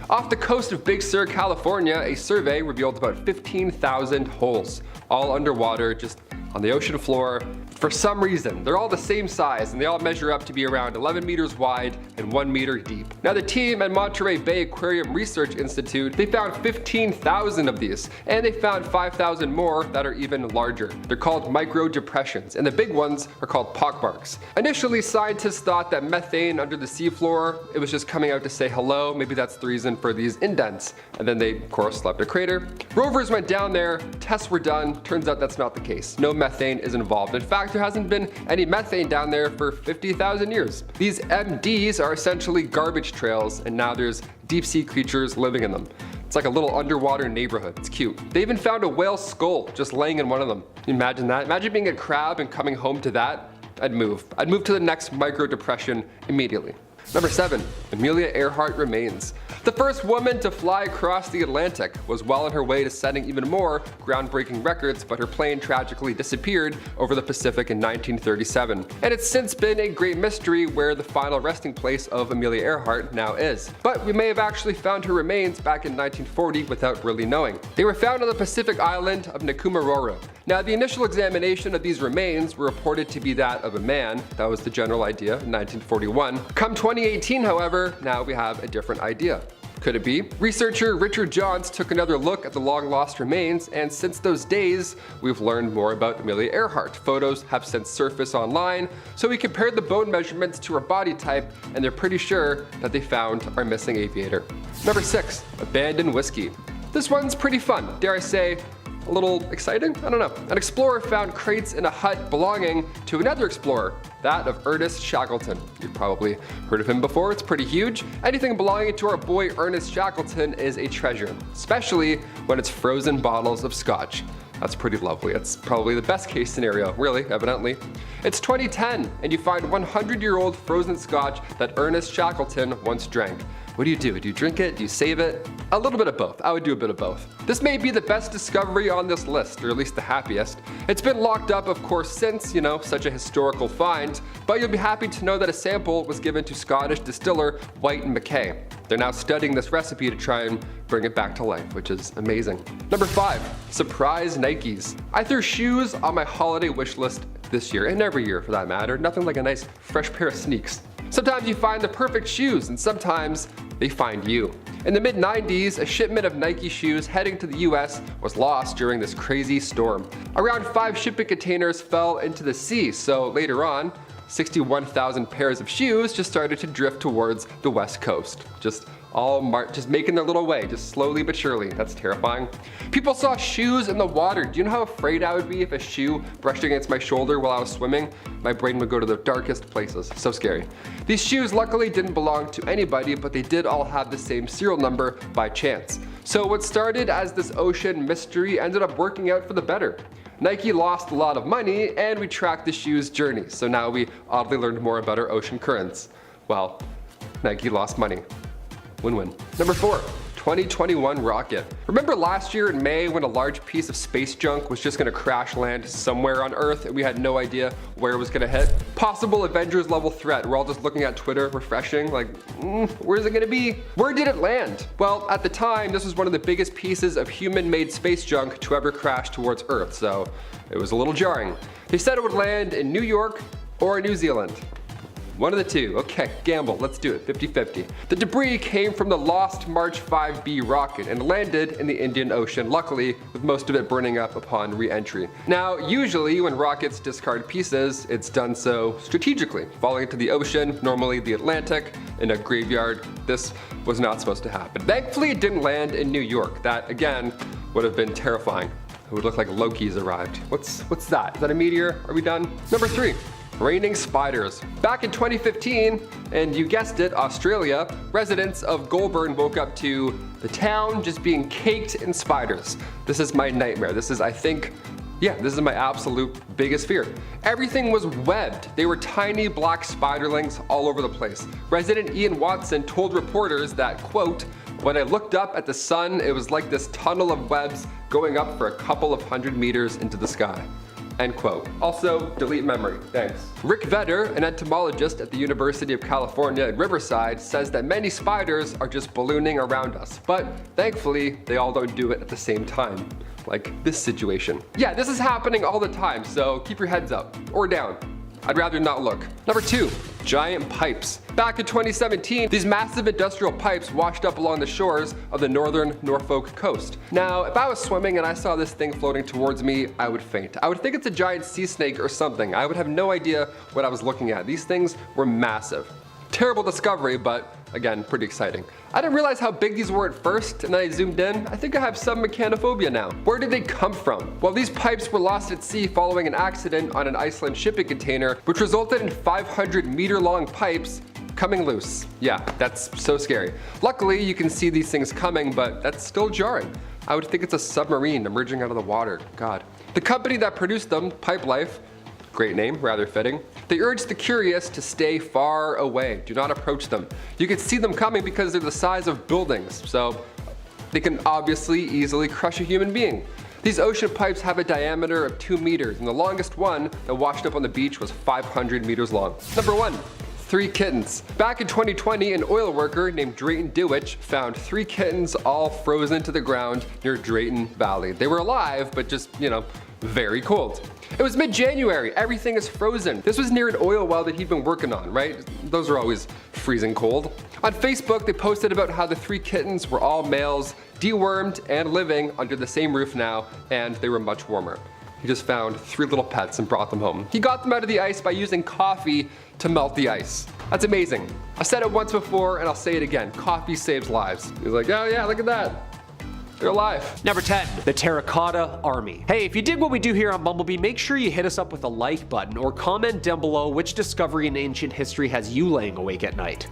Off the coast of Big Sur, California, a survey revealed about 15,000 holes, all underwater, just on the ocean floor. For some reason, they're all the same size and they all measure up to be around 11 meters wide and 1 meter deep. Now the team at Monterey Bay Aquarium Research Institute, they found 15,000 of these, and they found 5,000 more that are even larger. They're called micro depressions, and the big ones are called pockmarks. Initially, scientists thought that methane under the seafloor, it was just coming out to say hello, maybe that's the reason for these indents. And then they, of course, left a crater. Rovers went down there, tests were done, turns out that's not the case. No methane is involved. In fact, there hasn't been any methane down there for 50,000 years. These MDs are essentially garbage trails, and now there's deep sea creatures living in them. It's like a little underwater neighborhood. It's cute. They even found a whale skull just laying in one of them. Can you imagine that? Imagine being a crab and coming home to that. I'd move. I'd move to the next micro depression immediately. Number 7. Amelia Earhart remains. The first woman to fly across the Atlantic was well on her way to setting even more groundbreaking records, but her plane tragically disappeared over the Pacific in 1937. And it's since been a great mystery where the final resting place of Amelia Earhart now is. But we may have actually found her remains back in 1940 without really knowing. They were found on the Pacific island of Nikumaroro. Now, the initial examination of these remains were reported to be that of a man. That was the general idea in 1941. Come 2018, however, now we have a different idea. Could it be? Researcher Richard Johns took another look at the long-lost remains, and since those days, we've learned more about Amelia Earhart. Photos have since surfaced online, so we compared the bone measurements to her body type, and they're pretty sure that they found our missing aviator. Number 6. Abandoned whiskey. This one's pretty fun, dare I say, a little exciting? I don't know. An explorer found crates in a hut belonging to another explorer, that of Ernest Shackleton. You've probably heard of him before, it's pretty huge. Anything belonging to our boy Ernest Shackleton is a treasure, especially when it's frozen bottles of scotch. That's pretty lovely. It's probably the best case scenario, really, evidently. It's 2010, and you find 100-year-old frozen scotch that Ernest Shackleton once drank. What do? Do you drink it? Do you save it? A little bit of both. I would do a bit of both. This may be the best discovery on this list, or at least the happiest. It's been locked up, of course, since, such a historical find, but you'll be happy to know that a sample was given to Scottish distiller White & Mackay. They're now studying this recipe to try and bring it back to life, which is amazing. Number 5. Surprise Nikes. I threw shoes on my holiday wish list this year, and every year for that matter. Nothing like a nice fresh pair of sneaks. Sometimes you find the perfect shoes, and sometimes they find you. In the mid-90s, a shipment of Nike shoes heading to the US was lost during this crazy storm. Around 5 shipping containers fell into the sea, so later on, 61,000 pairs of shoes just started to drift towards the west coast. Just making their little way, just slowly but surely. That's terrifying. People saw shoes in the water. Do you know how afraid I would be if a shoe brushed against my shoulder while I was swimming? My brain would go to the darkest places. So scary. These shoes luckily didn't belong to anybody, but they did all have the same serial number by chance. So what started as this ocean mystery ended up working out for the better. Nike lost a lot of money, and we tracked the shoe's journey. So now we oddly learned more about our ocean currents. Well, Nike lost money. Win-win. Number 4. 2021 rocket. Remember last year in May when a large piece of space junk was just going to crash land somewhere on Earth and we had no idea where it was going to hit? Possible Avengers level threat. We're all just looking at Twitter, refreshing, like, where's it going to be? Where did it land? Well, at the time, this was one of the biggest pieces of human-made space junk to ever crash towards Earth, so it was a little jarring. They said it would land in New York or New Zealand. One of the two. Okay, gamble. Let's do it. 50-50. The debris came from the lost March 5B rocket and landed in the Indian Ocean, luckily, with most of it burning up upon re-entry. Now, usually when rockets discard pieces, it's done so strategically, falling into the ocean, normally the Atlantic, in a graveyard. This was not supposed to happen. Thankfully, it didn't land in New York. That, again, would have been terrifying. It would look like Loki's arrived. What's that? Is that a meteor? Are we done? Number 3. Raining spiders. Back in 2015, and you guessed it, Australia, residents of Goulburn woke up to the town just being caked in spiders. This is my nightmare. This is my absolute biggest fear. Everything was webbed. They were tiny black spiderlings all over the place. Resident Ian Watson told reporters that, quote, "When I looked up at the sun, it was like this tunnel of webs going up for a couple of 100 meters into the sky." End quote. Also, delete memory. Thanks. Rick Vedder, an entomologist at the University of California at Riverside, says that many spiders are just ballooning around us, but thankfully, they all don't do it at the same time. Like this situation. Yeah, this is happening all the time, so keep your heads up. Or down. I'd rather not look. Number 2. Giant pipes. Back in 2017, these massive industrial pipes washed up along the shores of the northern Norfolk coast. Now, if I was swimming and I saw this thing floating towards me, I would faint. I would think it's a giant sea snake or something. I would have no idea what I was looking at. These things were massive. Terrible discovery, but again, pretty exciting. I didn't realize how big these were at first, and then I zoomed in. I think I have some mechanophobia now. Where did they come from? Well, these pipes were lost at sea following an accident on an Iceland shipping container, which resulted in 500-meter-long pipes coming loose. Yeah, that's so scary. Luckily, you can see these things coming, but that's still jarring. I would think it's a submarine emerging out of the water. God. The company that produced them, Pipe Life, great name, rather fitting, they urged the curious to stay far away. Do not approach them. You can see them coming because they're the size of buildings, so they can obviously easily crush a human being. These ocean pipes have a diameter of 2 meters, and the longest one that washed up on the beach was 500 meters long. Number 1. 3 kittens. Back in 2020, an oil worker named Drayton Dewich found 3 kittens all frozen to the ground near Drayton Valley. They were alive, but just, very cold. It was mid-January, everything is frozen. This was near an oil well that he'd been working on, right? Those are always freezing cold. On Facebook, they posted about how the 3 kittens were all males, dewormed and living under the same roof now, and they were much warmer. He just found 3 little pets and brought them home. He got them out of the ice by using coffee to melt the ice. That's amazing. I said it once before and I'll say it again. Coffee saves lives. He's like, oh yeah, look at that. They're alive. Number 10, the Terracotta Army. Hey, if you dig what we do here on Bumblebee, make sure you hit us up with a like button or comment down below which discovery in ancient history has you laying awake at night.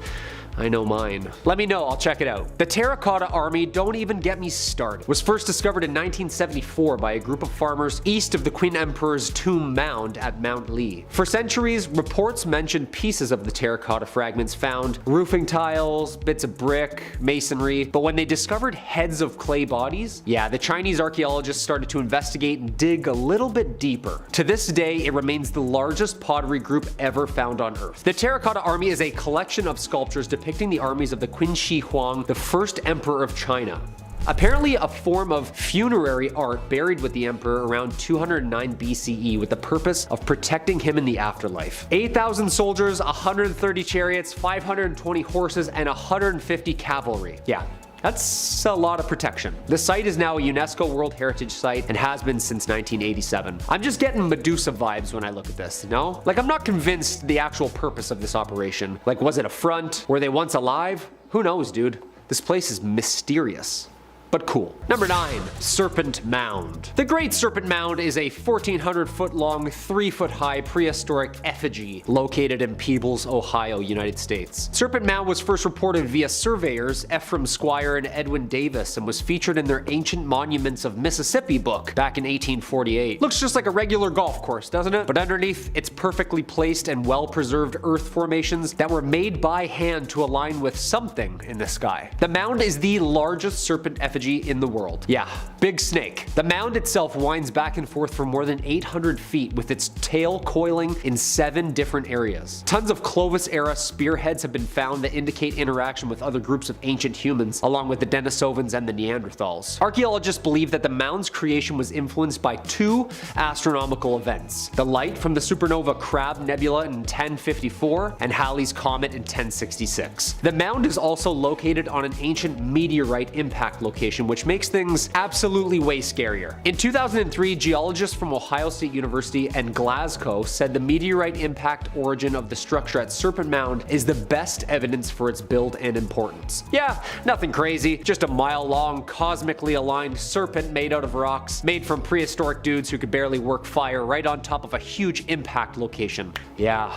I know mine. Let me know, I'll check it out. The Terracotta Army, don't even get me started, was first discovered in 1974 by a group of farmers east of the Queen Emperor's tomb mound at Mount Lee. For centuries, reports mentioned pieces of the terracotta fragments found, roofing tiles, bits of brick, masonry, but when they discovered heads of clay bodies, yeah, the Chinese archaeologists started to investigate and dig a little bit deeper. To this day, it remains the largest pottery group ever found on Earth. The Terracotta Army is a collection of sculptures depicting the armies of the Qin Shi Huang, the first emperor of China. Apparently a form of funerary art buried with the emperor around 209 BCE with the purpose of protecting him in the afterlife. 8,000 soldiers, 130 chariots, 520 horses, and 150 cavalry. Yeah. That's a lot of protection. The site is now a UNESCO World Heritage Site and has been since 1987. I'm just getting Medusa vibes when I look at this, Like, I'm not convinced the actual purpose of this operation. Like, was it a front? Were they once alive? Who knows, dude? This place is mysterious. But cool. Number 9, Serpent Mound. The Great Serpent Mound is a 1,400 foot long, 3 foot high prehistoric effigy located in Peebles, Ohio, United States. Serpent Mound was first reported via surveyors Ephraim Squire and Edwin Davis and was featured in their Ancient Monuments of Mississippi book back in 1848. Looks just like a regular golf course, doesn't it? But underneath, it's perfectly placed and well-preserved earth formations that were made by hand to align with something in the sky. The mound is the largest serpent effigy in the world. Yeah, big snake. The mound itself winds back and forth for more than 800 feet with its tail coiling in 7 different areas. Tons of Clovis-era spearheads have been found that indicate interaction with other groups of ancient humans, along with the Denisovans and the Neanderthals. Archaeologists believe that the mound's creation was influenced by 2 astronomical events: the light from the supernova Crab Nebula in 1054 and Halley's Comet in 1066. The mound is also located on an ancient meteorite impact location, which makes things absolutely way scarier. In 2003, geologists from Ohio State University and Glasgow said the meteorite impact origin of the structure at Serpent Mound is the best evidence for its build and importance. Yeah, nothing crazy, just a mile-long, cosmically aligned serpent made out of rocks, made from prehistoric dudes who could barely work fire right on top of a huge impact location. Yeah.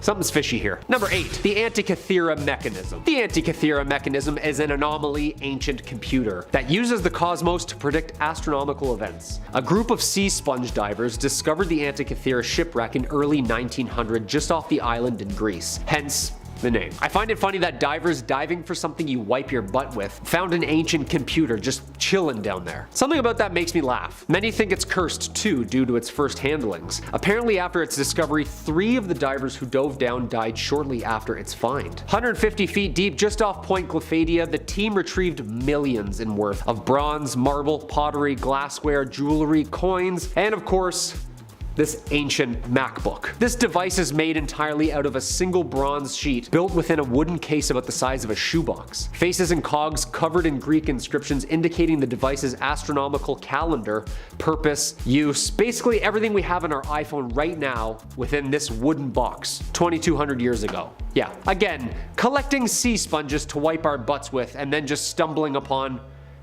Something's fishy here. Number 8, the Antikythera mechanism. The Antikythera mechanism is an anomaly ancient computer that uses the cosmos to predict astronomical events. A group of sea sponge divers discovered the Antikythera shipwreck in early 1900 just off the island in Greece. Hence, the name. I find it funny that divers diving for something you wipe your butt with found an ancient computer just chilling down there. Something about that makes me laugh. Many think it's cursed too due to its first handlings. Apparently after its discovery, 3 of the divers who dove down died shortly after its find. 150 feet deep just off Point Glyphadia, the team retrieved millions in worth of bronze, marble, pottery, glassware, jewelry, coins, and of course, this ancient MacBook. This device is made entirely out of a single bronze sheet built within a wooden case about the size of a shoebox. Faces and cogs covered in Greek inscriptions indicating the device's astronomical calendar, purpose, use, basically everything we have on our iPhone right now within this wooden box 2200 years ago. Yeah, again, collecting sea sponges to wipe our butts with and then just stumbling upon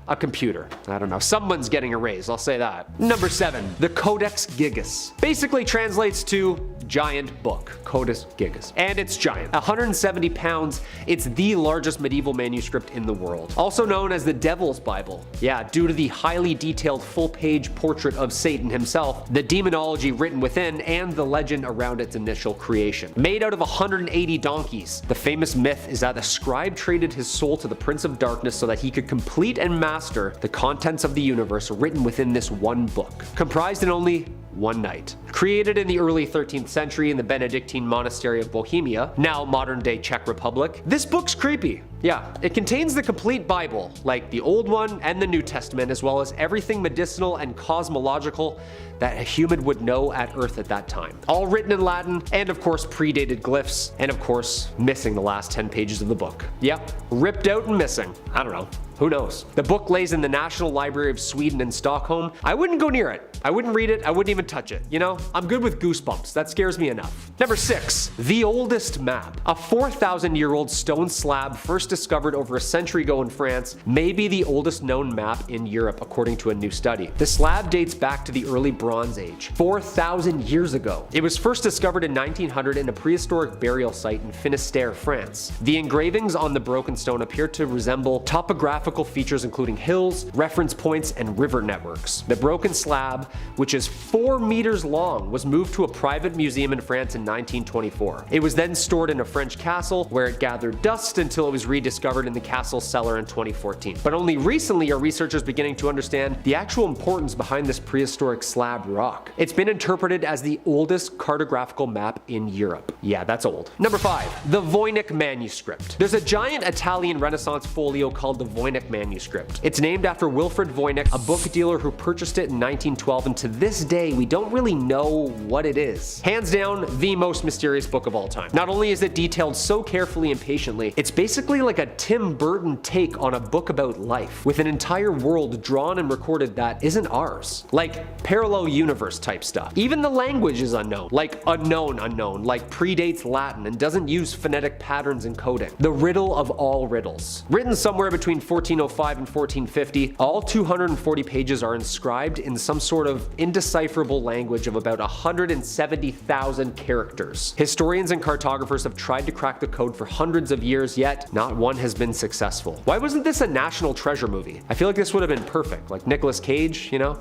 a computer. I don't know, someone's getting a raise, I'll say that. Number 7, the Codex Gigas. Basically translates to giant book, Codex Gigas. And it's giant, 170 pounds. It's the largest medieval manuscript in the world. Also known as the Devil's Bible. Yeah, due to the highly detailed full-page portrait of Satan himself, the demonology written within, and the legend around its initial creation. Made out of 180 donkeys, the famous myth is that a scribe traded his soul to the Prince of Darkness so that he could complete and master the contents of the universe written within this one book, comprised in only one night. Created in the early 13th century in the Benedictine monastery of Bohemia, now modern-day Czech Republic, this book's creepy. Yeah, it contains the complete Bible, like the Old One and the New Testament, as well as everything medicinal and cosmological that a human would know at Earth at that time. All written in Latin, and of course predated glyphs, and of course missing the last 10 pages of the book. Yep, ripped out and missing. I don't know. Who knows? The book lays in the National Library of Sweden in Stockholm. I wouldn't go near it. I wouldn't read it. I wouldn't even touch it. You know, I'm good with goosebumps. That scares me enough. Number 6, the oldest map. A 4,000-year-old stone slab first discovered over a century ago in France may be the oldest known map in Europe, according to a new study. The slab dates back to the early Bronze Age, 4,000 years ago. It was first discovered in 1900 in a prehistoric burial site in Finistère, France. The engravings on the broken stone appear to resemble topographical features including hills, reference points, and river networks. The broken slab, which is 4 meters long, was moved to a private museum in France in 1924. It was then stored in a French castle where it gathered dust until it was rediscovered in the castle cellar in 2014. But only recently are researchers beginning to understand the actual importance behind this prehistoric slab rock. It's been interpreted as the oldest cartographical map in Europe. Yeah, that's old. Number 5, the Voynich manuscript. There's a giant Italian Renaissance folio called the Voynich manuscript. It's named after Wilfrid Voynich, a book dealer who purchased it in 1912, and to this day we don't really know what it is. Hands down, the most mysterious book of all time. Not only is it detailed so carefully and patiently, it's basically like a Tim Burton take on a book about life, with an entire world drawn and recorded that isn't ours. Like parallel universe type stuff. Even the language is unknown, like unknown, like predates Latin and doesn't use phonetic patterns and coding. The riddle of all riddles. Written somewhere between 1405 and 1450, all 240 pages are inscribed in some sort of indecipherable language of about 170,000 characters. Historians and cartographers have tried to crack the code for hundreds of years, yet not one has been successful. Why wasn't this a national treasure movie? I feel like this would have been perfect, like Nicolas Cage, you know?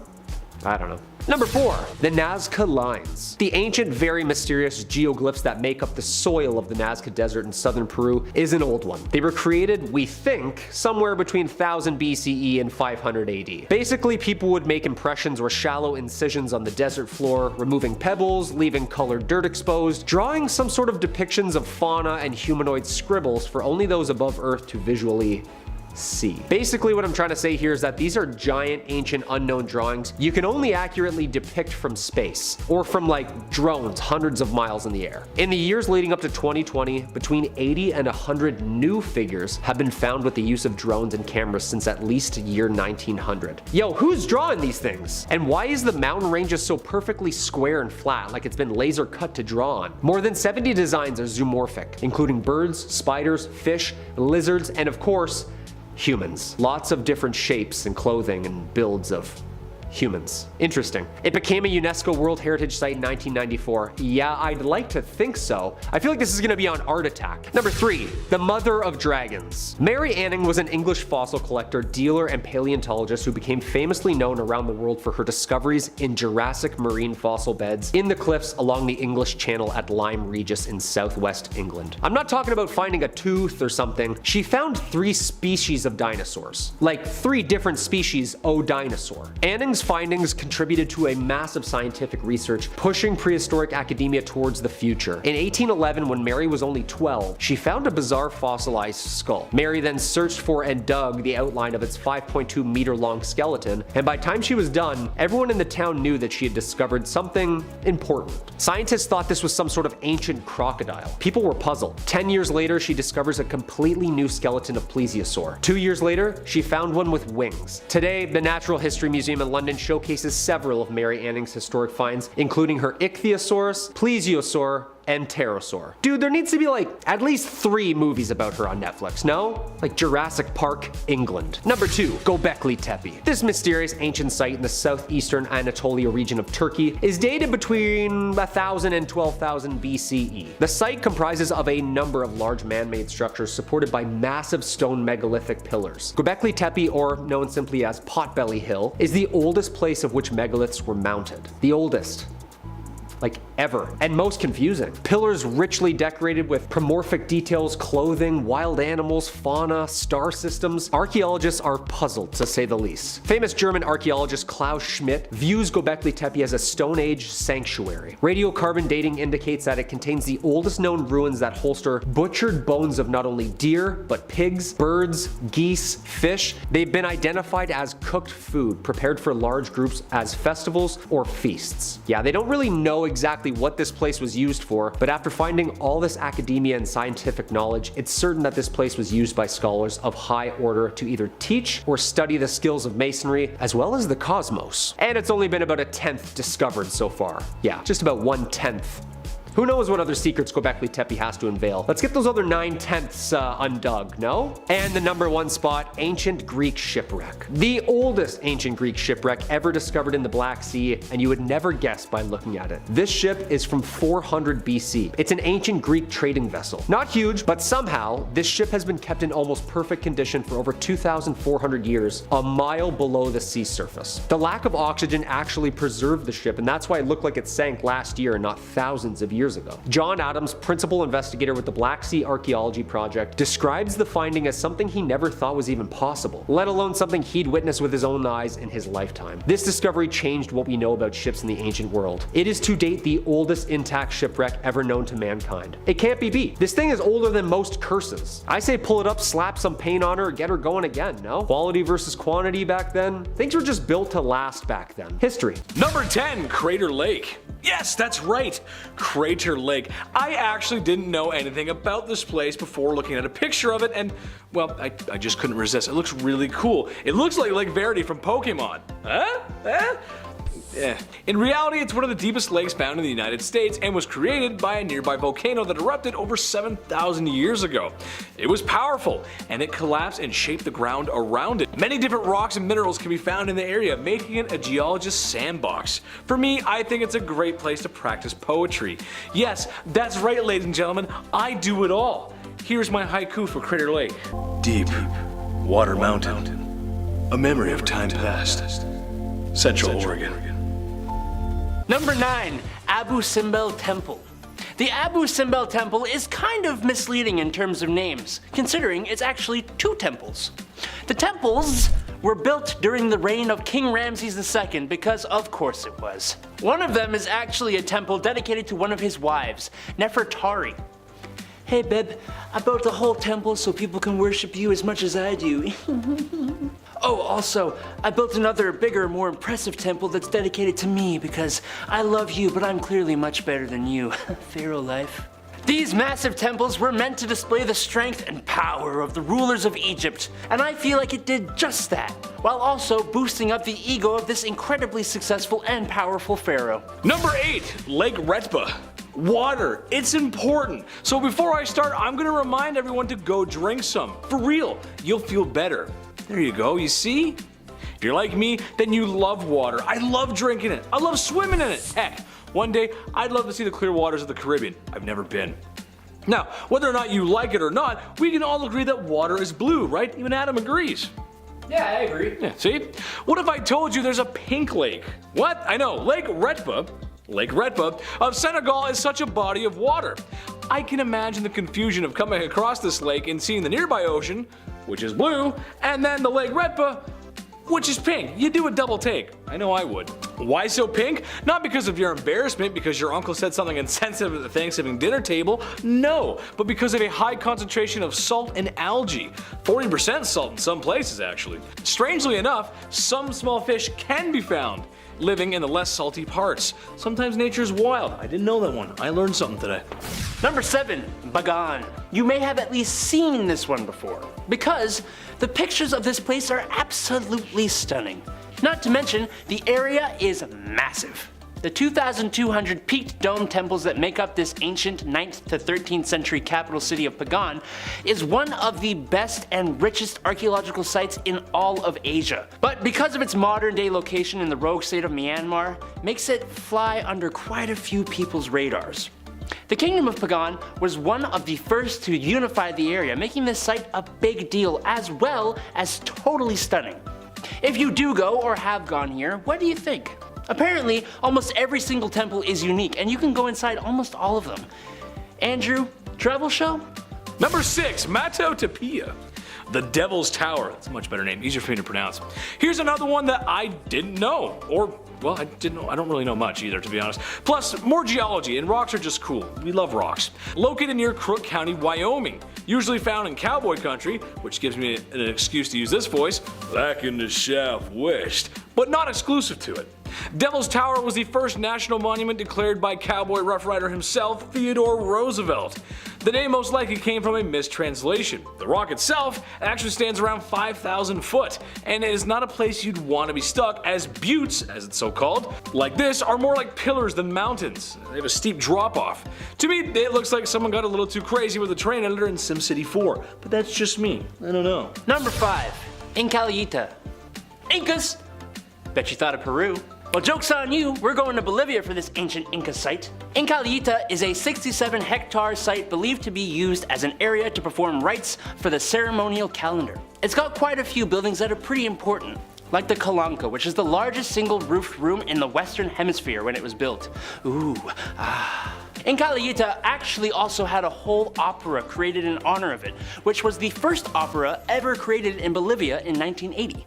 I don't know. Number 4, the Nazca Lines. The ancient, very mysterious geoglyphs that make up the soil of the Nazca Desert in southern Peru is an old one. They were created, we think, somewhere between 1000 BCE and 500 AD. Basically, people would make impressions or shallow incisions on the desert floor, removing pebbles, leaving colored dirt exposed, drawing some sort of depictions of fauna and humanoid scribbles for only those above Earth to visually see. Basically, what I'm trying to say here is that these are giant, ancient, unknown drawings you can only accurately depict from space, or from like drones hundreds of miles in the air. In the years leading up to 2020, between 80 and 100 new figures have been found with the use of drones and cameras since at least year 1900. Yo, who's drawing these things? And why is the mountain ranges so perfectly square and flat, like it's been laser cut to draw on? More than 70 designs are zoomorphic, including birds, spiders, fish, lizards, and of course, humans. Lots of different shapes and clothing and builds of humans. Interesting. It became a UNESCO World Heritage Site in 1994. Yeah, I'd like to think so. I feel like this is gonna be on Art Attack. Number 3, the Mother of Dragons. Mary Anning was an English fossil collector, dealer, and paleontologist who became famously known around the world for her discoveries in Jurassic marine fossil beds in the cliffs along the English Channel at Lyme Regis in southwest England. I'm not talking about finding a tooth or something. She found 3 species of dinosaurs. Like 3 different species o dinosaur. Anning's Arenburg's findings contributed to a massive scientific research pushing prehistoric academia towards the future. In 1811, when Mary was only 12, she found a bizarre fossilized skull. Mary then searched for and dug the outline of its 5.2 meter long skeleton, and by the time she was done, everyone in the town knew that she had discovered something important. Scientists thought this was some sort of ancient crocodile. People were puzzled. 10 years later, she discovers a completely new skeleton of plesiosaur. 2 years later, she found one with wings. Today, the Natural History Museum in London showcases several of Mary Anning's historic finds, including her ichthyosaurus, plesiosaur, and pterosaur. Dude, there needs to be like at least 3 movies about her on Netflix, no? Like Jurassic Park, England. Number 2, Göbekli Tepe. This mysterious ancient site in the southeastern Anatolia region of Turkey is dated between 1000 and 12,000 BCE. The site comprises of a number of large man-made structures supported by massive stone megalithic pillars. Göbekli Tepe, or known simply as Potbelly Hill, is the oldest place of which megaliths were mounted. The oldest. Like ever, and most confusing. Pillars richly decorated with promorphic details, clothing, wild animals, fauna, star systems. Archaeologists are puzzled, to say the least. Famous German archaeologist Klaus Schmidt views Göbekli Tepe as a Stone Age sanctuary. Radiocarbon dating indicates that it contains the oldest known ruins that holster butchered bones of not only deer, but pigs, birds, geese, fish. They've been identified as cooked food, prepared for large groups as festivals or feasts. Yeah, they don't really know exactly what this place was used for, but after finding all this academia and scientific knowledge, it's certain that this place was used by scholars of high order to either teach or study the skills of masonry, as well as the cosmos. And it's only been about 1/10 discovered so far. Yeah, just about 1/10. Who knows what other secrets Göbekli Tepe has to unveil? Let's get those other 9/10 undug, no? And the number 1 spot, ancient Greek shipwreck. The oldest ancient Greek shipwreck ever discovered in the Black Sea, and you would never guess by looking at it. This ship is from 400 BC. It's an ancient Greek trading vessel. Not huge, but somehow this ship has been kept in almost perfect condition for over 2,400 years, a mile below the sea surface. The lack of oxygen actually preserved the ship, and that's why it looked like it sank last year and not thousands of years ago. John Adams, principal investigator with the Black Sea Archaeology Project, describes the finding as something he never thought was even possible, let alone something he'd witnessed with his own eyes in his lifetime. This discovery changed what we know about ships in the ancient world. It is to date the oldest intact shipwreck ever known to mankind. It can't be beat. This thing is older than most curses. I say pull it up, slap some paint on her, get her going again, no? Quality versus quantity back then? Things were just built to last back then. History. Number 10, Crater Lake. Yes, that's right, Crater Lake. I actually didn't know anything about this place before looking at a picture of it, and, well, I just couldn't resist. It looks really cool. It looks like Lake Verity from Pokemon. Huh? In reality, it's one of the deepest lakes found in the United States and was created by a nearby volcano that erupted over 7,000 years ago. It was powerful, and it collapsed and shaped the ground around it. Many different rocks and minerals can be found in the area, making it a geologist's sandbox. For me, I think it's a great place to practice poetry. Yes, that's right, ladies and gentlemen, I do it all. Here's my haiku for Crater Lake. Deep Water Mountain, a memory of time past. Central Oregon. Number 9, Abu Simbel Temple. The Abu Simbel Temple is kind of misleading in terms of names, considering it's actually 2 temples. The temples were built during the reign of King Ramses II because of course it was. One of them is actually a temple dedicated to one of his wives, Nefertari. Hey babe, I built a whole temple so people can worship you as much as I do. Oh, also, I built another bigger, more impressive temple that's dedicated to me because I love you, but I'm clearly much better than you. Pharaoh life. These massive temples were meant to display the strength and power of the rulers of Egypt, and I feel like it did just that, while also boosting up the ego of this incredibly successful and powerful pharaoh. Number 8, Lake Retba. Water, it's important. So before I start, I'm gonna remind everyone to go drink some. For real, you'll feel better. There you go, you see? If you're like me, then you love water. I love drinking it. I love swimming in it. Heck, one day, I'd love to see the clear waters of the Caribbean. I've never been. Now, whether or not you like it or not, we can all agree that water is blue, right? Even Adam agrees. Yeah, I agree. Yeah, see? What if I told you there's a pink lake? What? I know, Lake Retba of Senegal is such a body of water. I can imagine the confusion of coming across this lake and seeing the nearby ocean, which is blue, and then the Lake Retba, which is pink. You do a double take. I know I would. Why so pink? Not because of your embarrassment because your uncle said something insensitive at the Thanksgiving dinner table. No, but because of a high concentration of salt and algae. 40% salt in some places actually. Strangely enough, some small fish can be found living in the less salty parts. Sometimes nature is wild. I didn't know that one. I learned something today. Number 7, Bagan. You may have at least seen this one before, because the pictures of this place are absolutely stunning. Not to mention, the area is massive. The 2,200 peaked dome temples that make up this ancient 9th to 13th century capital city of Pagan is one of the best and richest archaeological sites in all of Asia. But because of its modern day location in the rogue state of Myanmar, makes it fly under quite a few people's radars. The Kingdom of Pagan was one of the first to unify the area, making this site a big deal as well as totally stunning. If you do go or have gone here, what do you think? Apparently, almost every single temple is unique and you can go inside almost all of them. Andrew, travel show? Number 6, Mato Tapia. The Devil's Tower. That's a much better name, easier for me to pronounce. Here's another one that I didn't know, or well, I don't really know much either, to be honest. Plus, more geology, and rocks are just cool. We love rocks. Located near Crook County, Wyoming. Usually found in cowboy country, which gives me an excuse to use this voice, like in the Southwest, but not exclusive to it. Devil's Tower was the first national monument declared by cowboy rough rider himself, Theodore Roosevelt. The name most likely came from a mistranslation. The rock itself actually stands around 5,000 foot, and it is not a place you'd want to be stuck, as buttes, as it's so called, like this are more like pillars than mountains. They have a steep drop off. To me, it looks like someone got a little too crazy with the terrain editor in SimCity 4, but that's just me. I don't know. Number 5, Incalita. Incas! Bet you thought of Peru. Well, joke's on you, we're going to Bolivia for this ancient Inca site. Incalita is a 67-hectare site believed to be used as an area to perform rites for the ceremonial calendar. It's got quite a few buildings that are pretty important, like the Calanca, which is the largest single-roofed room in the Western Hemisphere when it was built. Incalita actually also had a whole opera created in honor of it, which was the first opera ever created in Bolivia in 1980.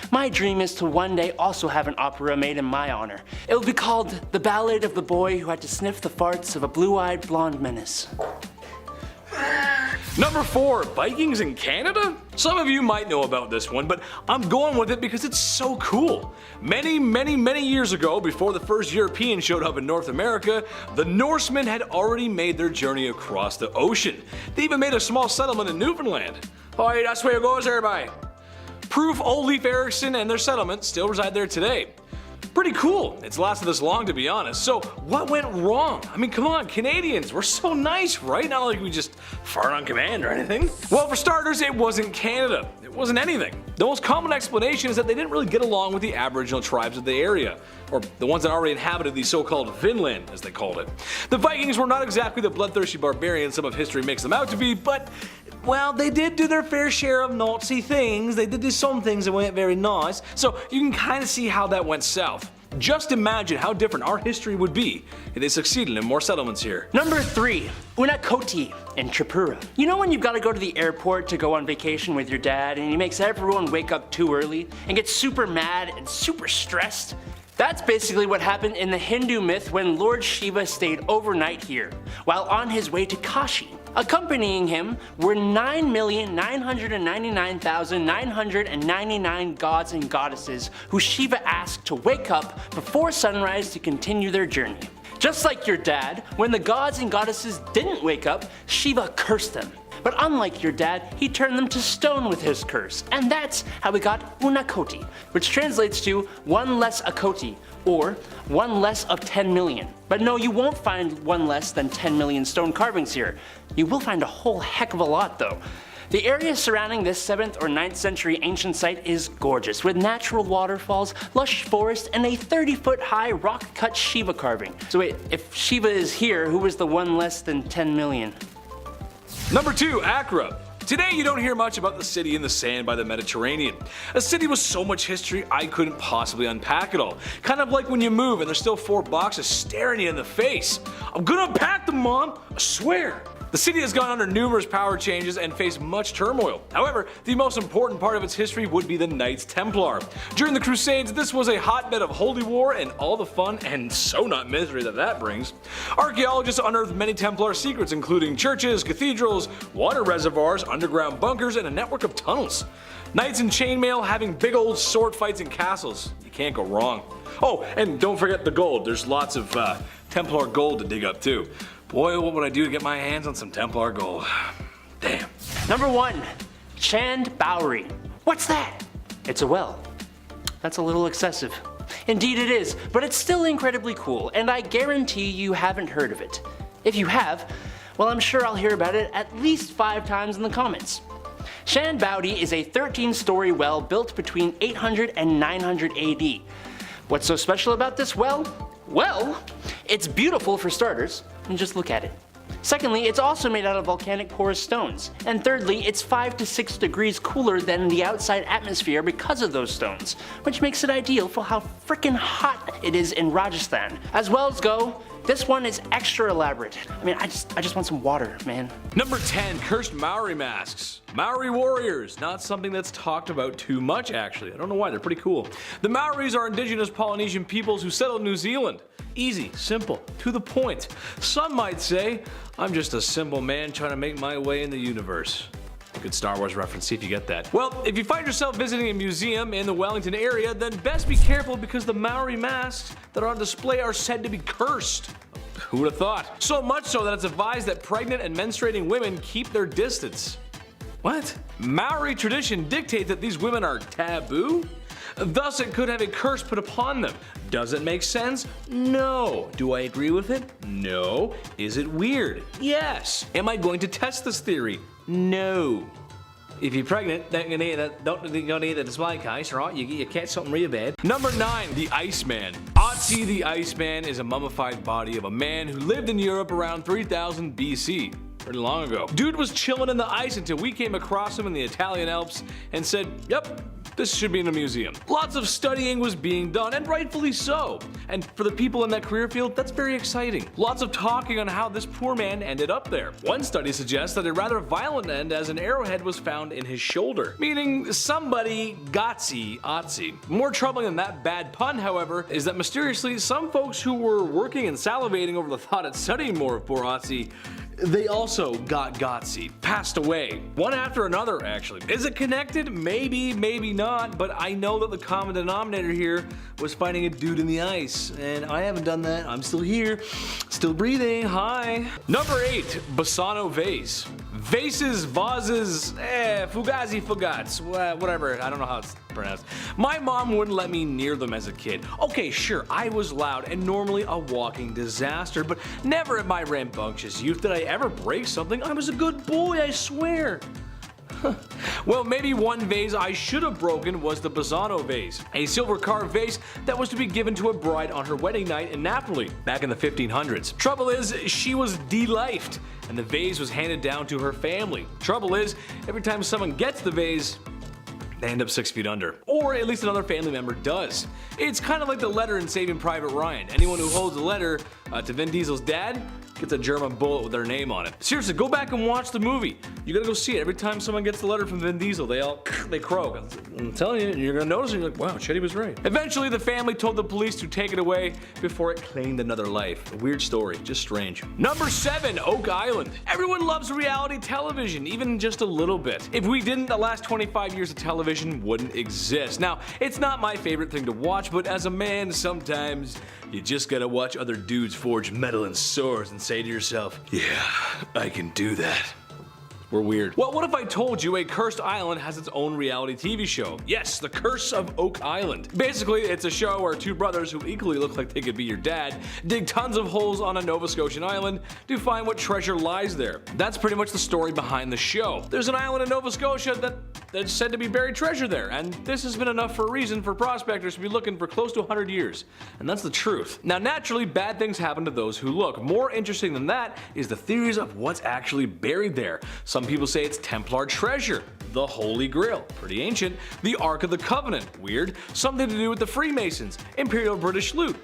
My dream is to one day also have an opera made in my honor. It will be called The Ballad of the Boy Who Had to Sniff the Farts of a Blue-Eyed Blonde Menace. Number 4, Vikings in Canada? Some of you might know about this one, but I'm going with it because it's so cool. Many years ago, before the first Europeans showed up in North America, the Norsemen had already made their journey across the ocean. They even made a small settlement in Newfoundland. Oh, that's where it goes, everybody. Proof old Leif Erikson and their settlement still reside there today. Pretty cool. It's lasted this long, to be honest. So what went wrong? I mean, come on, Canadians, we're so nice, right? Not like we just fart on command or anything. Well, for starters, it wasn't Canada. It wasn't anything. The most common explanation is that they didn't really get along with the Aboriginal tribes of the area, or the ones that already inhabited the so-called Vinland, as they called it. The Vikings were not exactly the bloodthirsty barbarians some of history makes them out to be, but well, they did do their fair share of Nazi things. They did do some things that weren't very nice, so you can kind of see how that went south. Just imagine how different our history would be if they succeeded in more settlements here. Number 3, Unakoti in Tripura. You know when you've got to go to the airport to go on vacation with your dad and he makes everyone wake up too early and gets super mad and super stressed? That's basically what happened in the Hindu myth when Lord Shiva stayed overnight here, while on his way to Kashi. Accompanying him were 9,999,999 gods and goddesses who Shiva asked to wake up before sunrise to continue their journey. Just like your dad, when the gods and goddesses didn't wake up, Shiva cursed them. But unlike your dad, he turned them to stone with his curse, and that's how we got Unakoti, which translates to one less Akoti, or one less of 10 million. But no, you won't find one less than 10 million stone carvings here. You will find a whole heck of a lot though. The area surrounding this 7th or 9th century ancient site is gorgeous, with natural waterfalls, lush forest, and a 30-foot high rock-cut Shiva carving. So wait, if Shiva is here, who was the one less than 10 million? Number 2, Accra. Today you don't hear much about the city in the sand by the Mediterranean. A city with so much history I couldn't possibly unpack it all. Kind of like when you move and there's still 4 boxes staring you in the face. I'm gonna unpack them, Mom, I swear. The city has gone under numerous power changes and faced much turmoil. However, the most important part of its history would be the Knights Templar. During the Crusades, this was a hotbed of holy war and all the fun and so not misery that brings. Archaeologists unearthed many Templar secrets, including churches, cathedrals, water reservoirs, underground bunkers, and a network of tunnels. Knights in chainmail having big old sword fights in castles. You can't go wrong. Oh, and don't forget the gold. There's lots of Templar gold to dig up too. Boy, what would I do to get my hands on some Templar gold? Damn. Number 1. Chand Bowery. What's that? It's a well. That's a little excessive. Indeed it is, but it's still incredibly cool, and I guarantee you haven't heard of it. If you have, well, I'm sure I'll hear about it at least 5 times in the comments. Chand Bowery is a 13-story well built between 800 and 900 AD. What's so special about this well? Well, it's beautiful for starters, and just look at it. Secondly, it's also made out of volcanic porous stones. And thirdly, it's 5 to 6 degrees cooler than the outside atmosphere because of those stones, which makes it ideal for how frickin' hot it is in Rajasthan. As wells go, this one is extra elaborate. I mean, I just want some water, man. Number 10. Cursed Maori masks. Maori warriors, not something that's talked about too much actually. I don't know why, they're pretty cool. The Maoris are indigenous Polynesian peoples who settled New Zealand. Easy, simple, to the point. Some might say, I'm just a simple man trying to make my way in the universe. Good Star Wars reference, see if you get that. Well, if you find yourself visiting a museum in the Wellington area, then best be careful because the Maori masks that are on display are said to be cursed. Who would have thought? So much so that it's advised that pregnant and menstruating women keep their distance. What? Maori tradition dictates that these women are taboo? Thus, it could have a curse put upon them. Does it make sense? No. Do I agree with it? No. Is it weird? Yes. Am I going to test this theory? No. If you're pregnant, don't you need the display case, right? You catch something real bad. Number 9, the Iceman. Otzi the Iceman is a mummified body of a man who lived in Europe around 3000 BC. Pretty long ago. Dude was chilling in the ice until we came across him in the Italian Alps and said, yep, this should be in a museum. Lots of studying was being done, and rightfully so. And for the people in that career field, that's very exciting. Lots of talking on how this poor man ended up there. One study suggests that a rather violent end as an arrowhead was found in his shoulder, meaning somebody gotsy Otzi. More troubling than that bad pun, however, is that mysteriously some folks who were working and salivating over the thought of studying more of poor Otzi, they also got Gotsy, passed away. One after another, actually. Is it connected? Maybe, maybe not, but I know that the common denominator here was finding a dude in the ice, and I haven't done that. I'm still here, still breathing, hi. Number 8, Bassano vase. Vases, vases, fugazi fugats, whatever, I don't know how it's pronounced. My mom wouldn't let me near them as a kid. Okay, sure, I was loud and normally a walking disaster, but never in my rambunctious youth did I ever break something. I was a good boy, I swear. Well, maybe one vase I should have broken was the Bassano vase, a silver carved vase that was to be given to a bride on her wedding night in Napoli back in the 1500s. Trouble is, she was de-lifed, and the vase was handed down to her family. Trouble is, every time someone gets the vase, they end up 6 feet under. Or at least another family member does. It's kind of like the letter in Saving Private Ryan. Anyone who holds a letter to Vin Diesel's dad gets a German bullet with their name on it. Seriously, go back and watch the movie. You gotta go see it. Every time someone gets the letter from Vin Diesel, they croak. I'm telling you, you're gonna notice it, you're like, wow, Chetty was right. Eventually, the family told the police to take it away before it claimed another life. A weird story, just strange. Number 7, Oak Island. Everyone loves reality television, even just a little bit. If we didn't, the last 25 years of television wouldn't exist. Now, it's not my favorite thing to watch, but as a man, sometimes you just gotta watch other dudes forge metal and swords and say to yourself, yeah, I can do that. We're weird. Well, what if I told you a cursed island has its own reality TV show? Yes, The Curse of Oak Island. Basically, it's a show where two brothers who equally look like they could be your dad dig tons of holes on a Nova Scotian island to find what treasure lies there. That's pretty much the story behind the show. There's an island in Nova Scotia that's said to be buried treasure there, and this has been enough for a reason for prospectors to be looking for close to 100 years. And that's the truth. Now, naturally, bad things happen to those who look. More interesting than that is the theories of what's actually buried there. Some people say it's Templar treasure, the Holy Grail, pretty ancient, the Ark of the Covenant, weird, something to do with the Freemasons, Imperial British loot.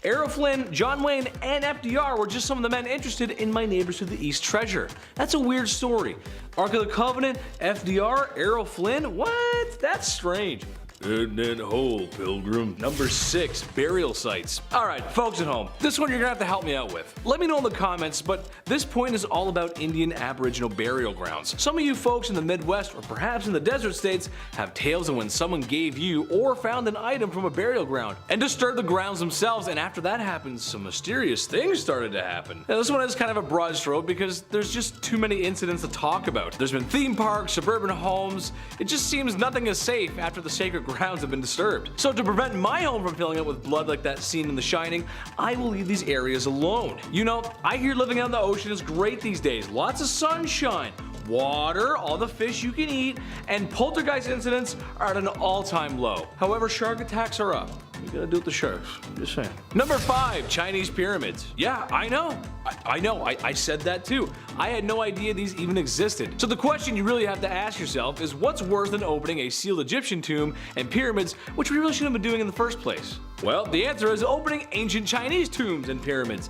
Errol Flynn, John Wayne, and FDR were just some of the men interested in my Neighbors to the East treasure. That's a weird story. Ark of the Covenant, FDR, Errol Flynn? What? That's strange. Isn't it whole, Pilgrim? Number 6, burial sites. Alright, folks at home, this one you're gonna have to help me out with. Let me know in the comments, but this point is all about Indian Aboriginal burial grounds. Some of you folks in the Midwest, or perhaps in the desert states, have tales of when someone gave you or found an item from a burial ground and disturbed the grounds themselves, and after that happened, some mysterious things started to happen. Now this one is kind of a broad stroke because there's just too many incidents to talk about. There's been theme parks, suburban homes, it just seems nothing is safe after the sacred grounds have been disturbed. So to prevent my home from filling up with blood like that scene in The Shining, I will leave these areas alone. You know, I hear living out in the ocean is great these days. Lots of sunshine, water, all the fish you can eat, and poltergeist incidents are at an all-time low. However, shark attacks are up. You gotta do with the sharks. I'm just saying. Number 5, Chinese pyramids. Yeah, I know. I said that too. I had no idea these even existed. So the question you really have to ask yourself is what's worse than opening a sealed Egyptian tomb and pyramids, which we really shouldn't have been doing in the first place? Well, the answer is opening ancient Chinese tombs and pyramids,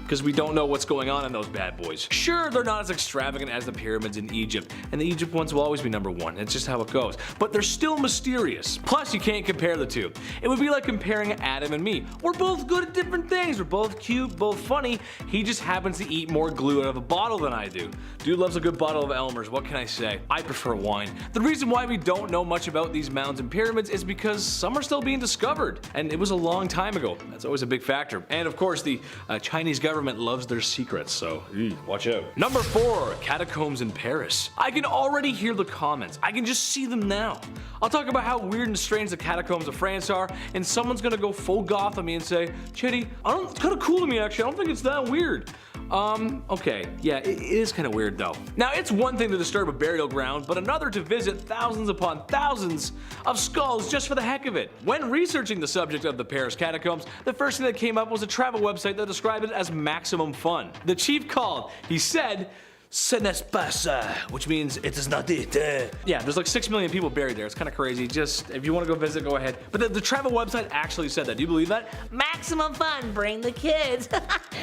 because we don't know what's going on in those bad boys. Sure, they're not as extravagant as the pyramids in Egypt, and the Egypt ones will always be number 1, it's just how it goes. But they're still mysterious. Plus, you can't compare the two. It would be like comparing Adam and me. We're both good at different things, we're both cute, both funny, he just happens to eat more glue out of a bottle than I do. Dude loves a good bottle of Elmer's, what can I say? I prefer wine. The reason why we don't know much about these mounds and pyramids is because some are still being discovered, and it was a long time ago. That's always a big factor. And of course, the Chinese government loves their secrets, so watch out. Number 4, catacombs in Paris. I can already hear the comments. I can just see them now. I'll talk about how weird and strange the catacombs of France are, and someone's gonna go full goth on me and say, Chitty, it's kind of cool to me actually, I don't think it's that weird. Okay, yeah, it is kind of weird though. Now, it's one thing to disturb a burial ground, but another to visit thousands upon thousands of skulls just for the heck of it. When researching the subject of the Paris catacombs, the first thing that came up was a travel website that described it as maximum fun. The chief called, he said, "Ce n'est pas ça," which means it is not it. Yeah, there's like 6 million people buried there. It's kind of crazy. Just, if you want to go visit, go ahead. But the travel website actually said that. Do you believe that? Maximum fun, bring the kids.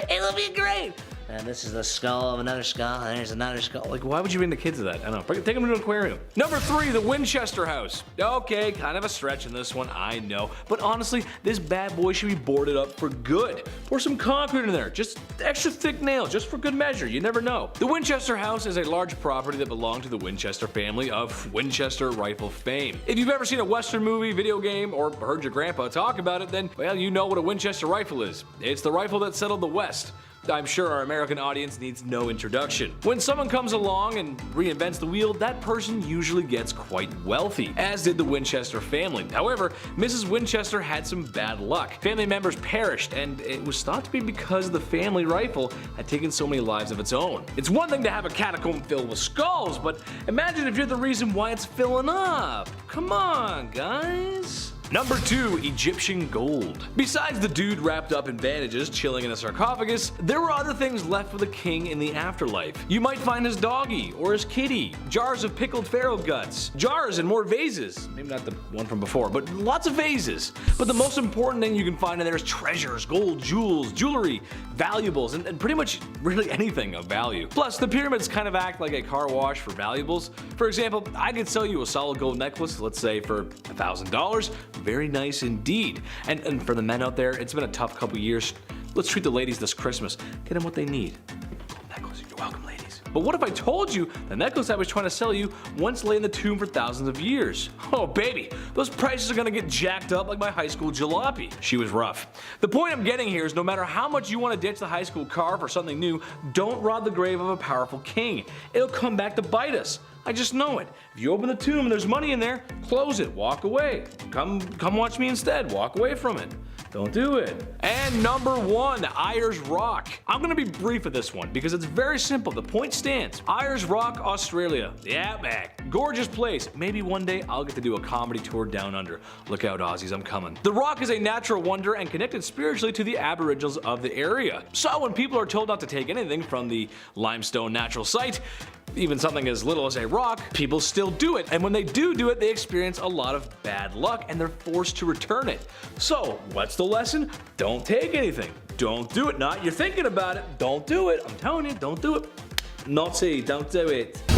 It'll be great. And this is the skull of another skull, and there's another skull. Like, why would you bring the kids to that? I don't know. Take them to an aquarium. Number 3, the Winchester House. Okay, kind of a stretch in this one, I know. But honestly, this bad boy should be boarded up for good. Pour some concrete in there. Just extra thick nails, just for good measure. You never know. The Winchester House is a large property that belonged to the Winchester family of Winchester rifle fame. If you've ever seen a Western movie, video game, or heard your grandpa talk about it, then, well, you know what a Winchester rifle is. It's the rifle that settled the West. I'm sure our American audience needs no introduction. When someone comes along and reinvents the wheel, that person usually gets quite wealthy, as did the Winchester family. However, Mrs. Winchester had some bad luck. Family members perished, and it was thought to be because the family rifle had taken so many lives of its own. It's one thing to have a catacomb filled with skulls, but imagine if you're the reason why it's filling up. Come on, guys. Number 2, Egyptian gold. Besides the dude wrapped up in bandages chilling in a sarcophagus, there were other things left for the king in the afterlife. You might find his doggy or his kitty, jars of pickled pharaoh guts, jars and more vases. Maybe not the one from before, but lots of vases. But the most important thing you can find in there is treasures, gold, jewels, jewelry, valuables, and pretty much really anything of value. Plus, the pyramids kind of act like a car wash for valuables. For example, I could sell you a solid gold necklace, let's say for $1,000. Very nice indeed. And for the men out there, it's been a tough couple years. Let's treat the ladies this Christmas. Get them what they need. Gold necklace, you're welcome, ladies. But what if I told you the necklace I was trying to sell you once lay in the tomb for thousands of years? Oh baby, those prices are gonna get jacked up like my high school jalopy. She was rough. The point I'm getting here is no matter how much you want to ditch the high school car for something new, don't rob the grave of a powerful king. It'll come back to bite us. I just know it. If you open the tomb and there's money in there, close it, walk away. Come watch me instead, walk away from it. Don't do it. And number 1, Ayers Rock. I'm gonna be brief with this one because it's very simple. The point stands. Ayers Rock, Australia, the outback. Gorgeous place. Maybe one day I'll get to do a comedy tour down under. Look out, Aussies, I'm coming. The rock is a natural wonder and connected spiritually to the Aboriginals of the area. So when people are told not to take anything from the limestone natural site, even something as little as a rock, people still do it. And when they do it, they experience a lot of bad luck and they're forced to return it. So what's the lesson? Don't take anything. Don't do it. Not you're thinking about it. Don't do it. I'm telling you, don't do it. Naughty, don't do it.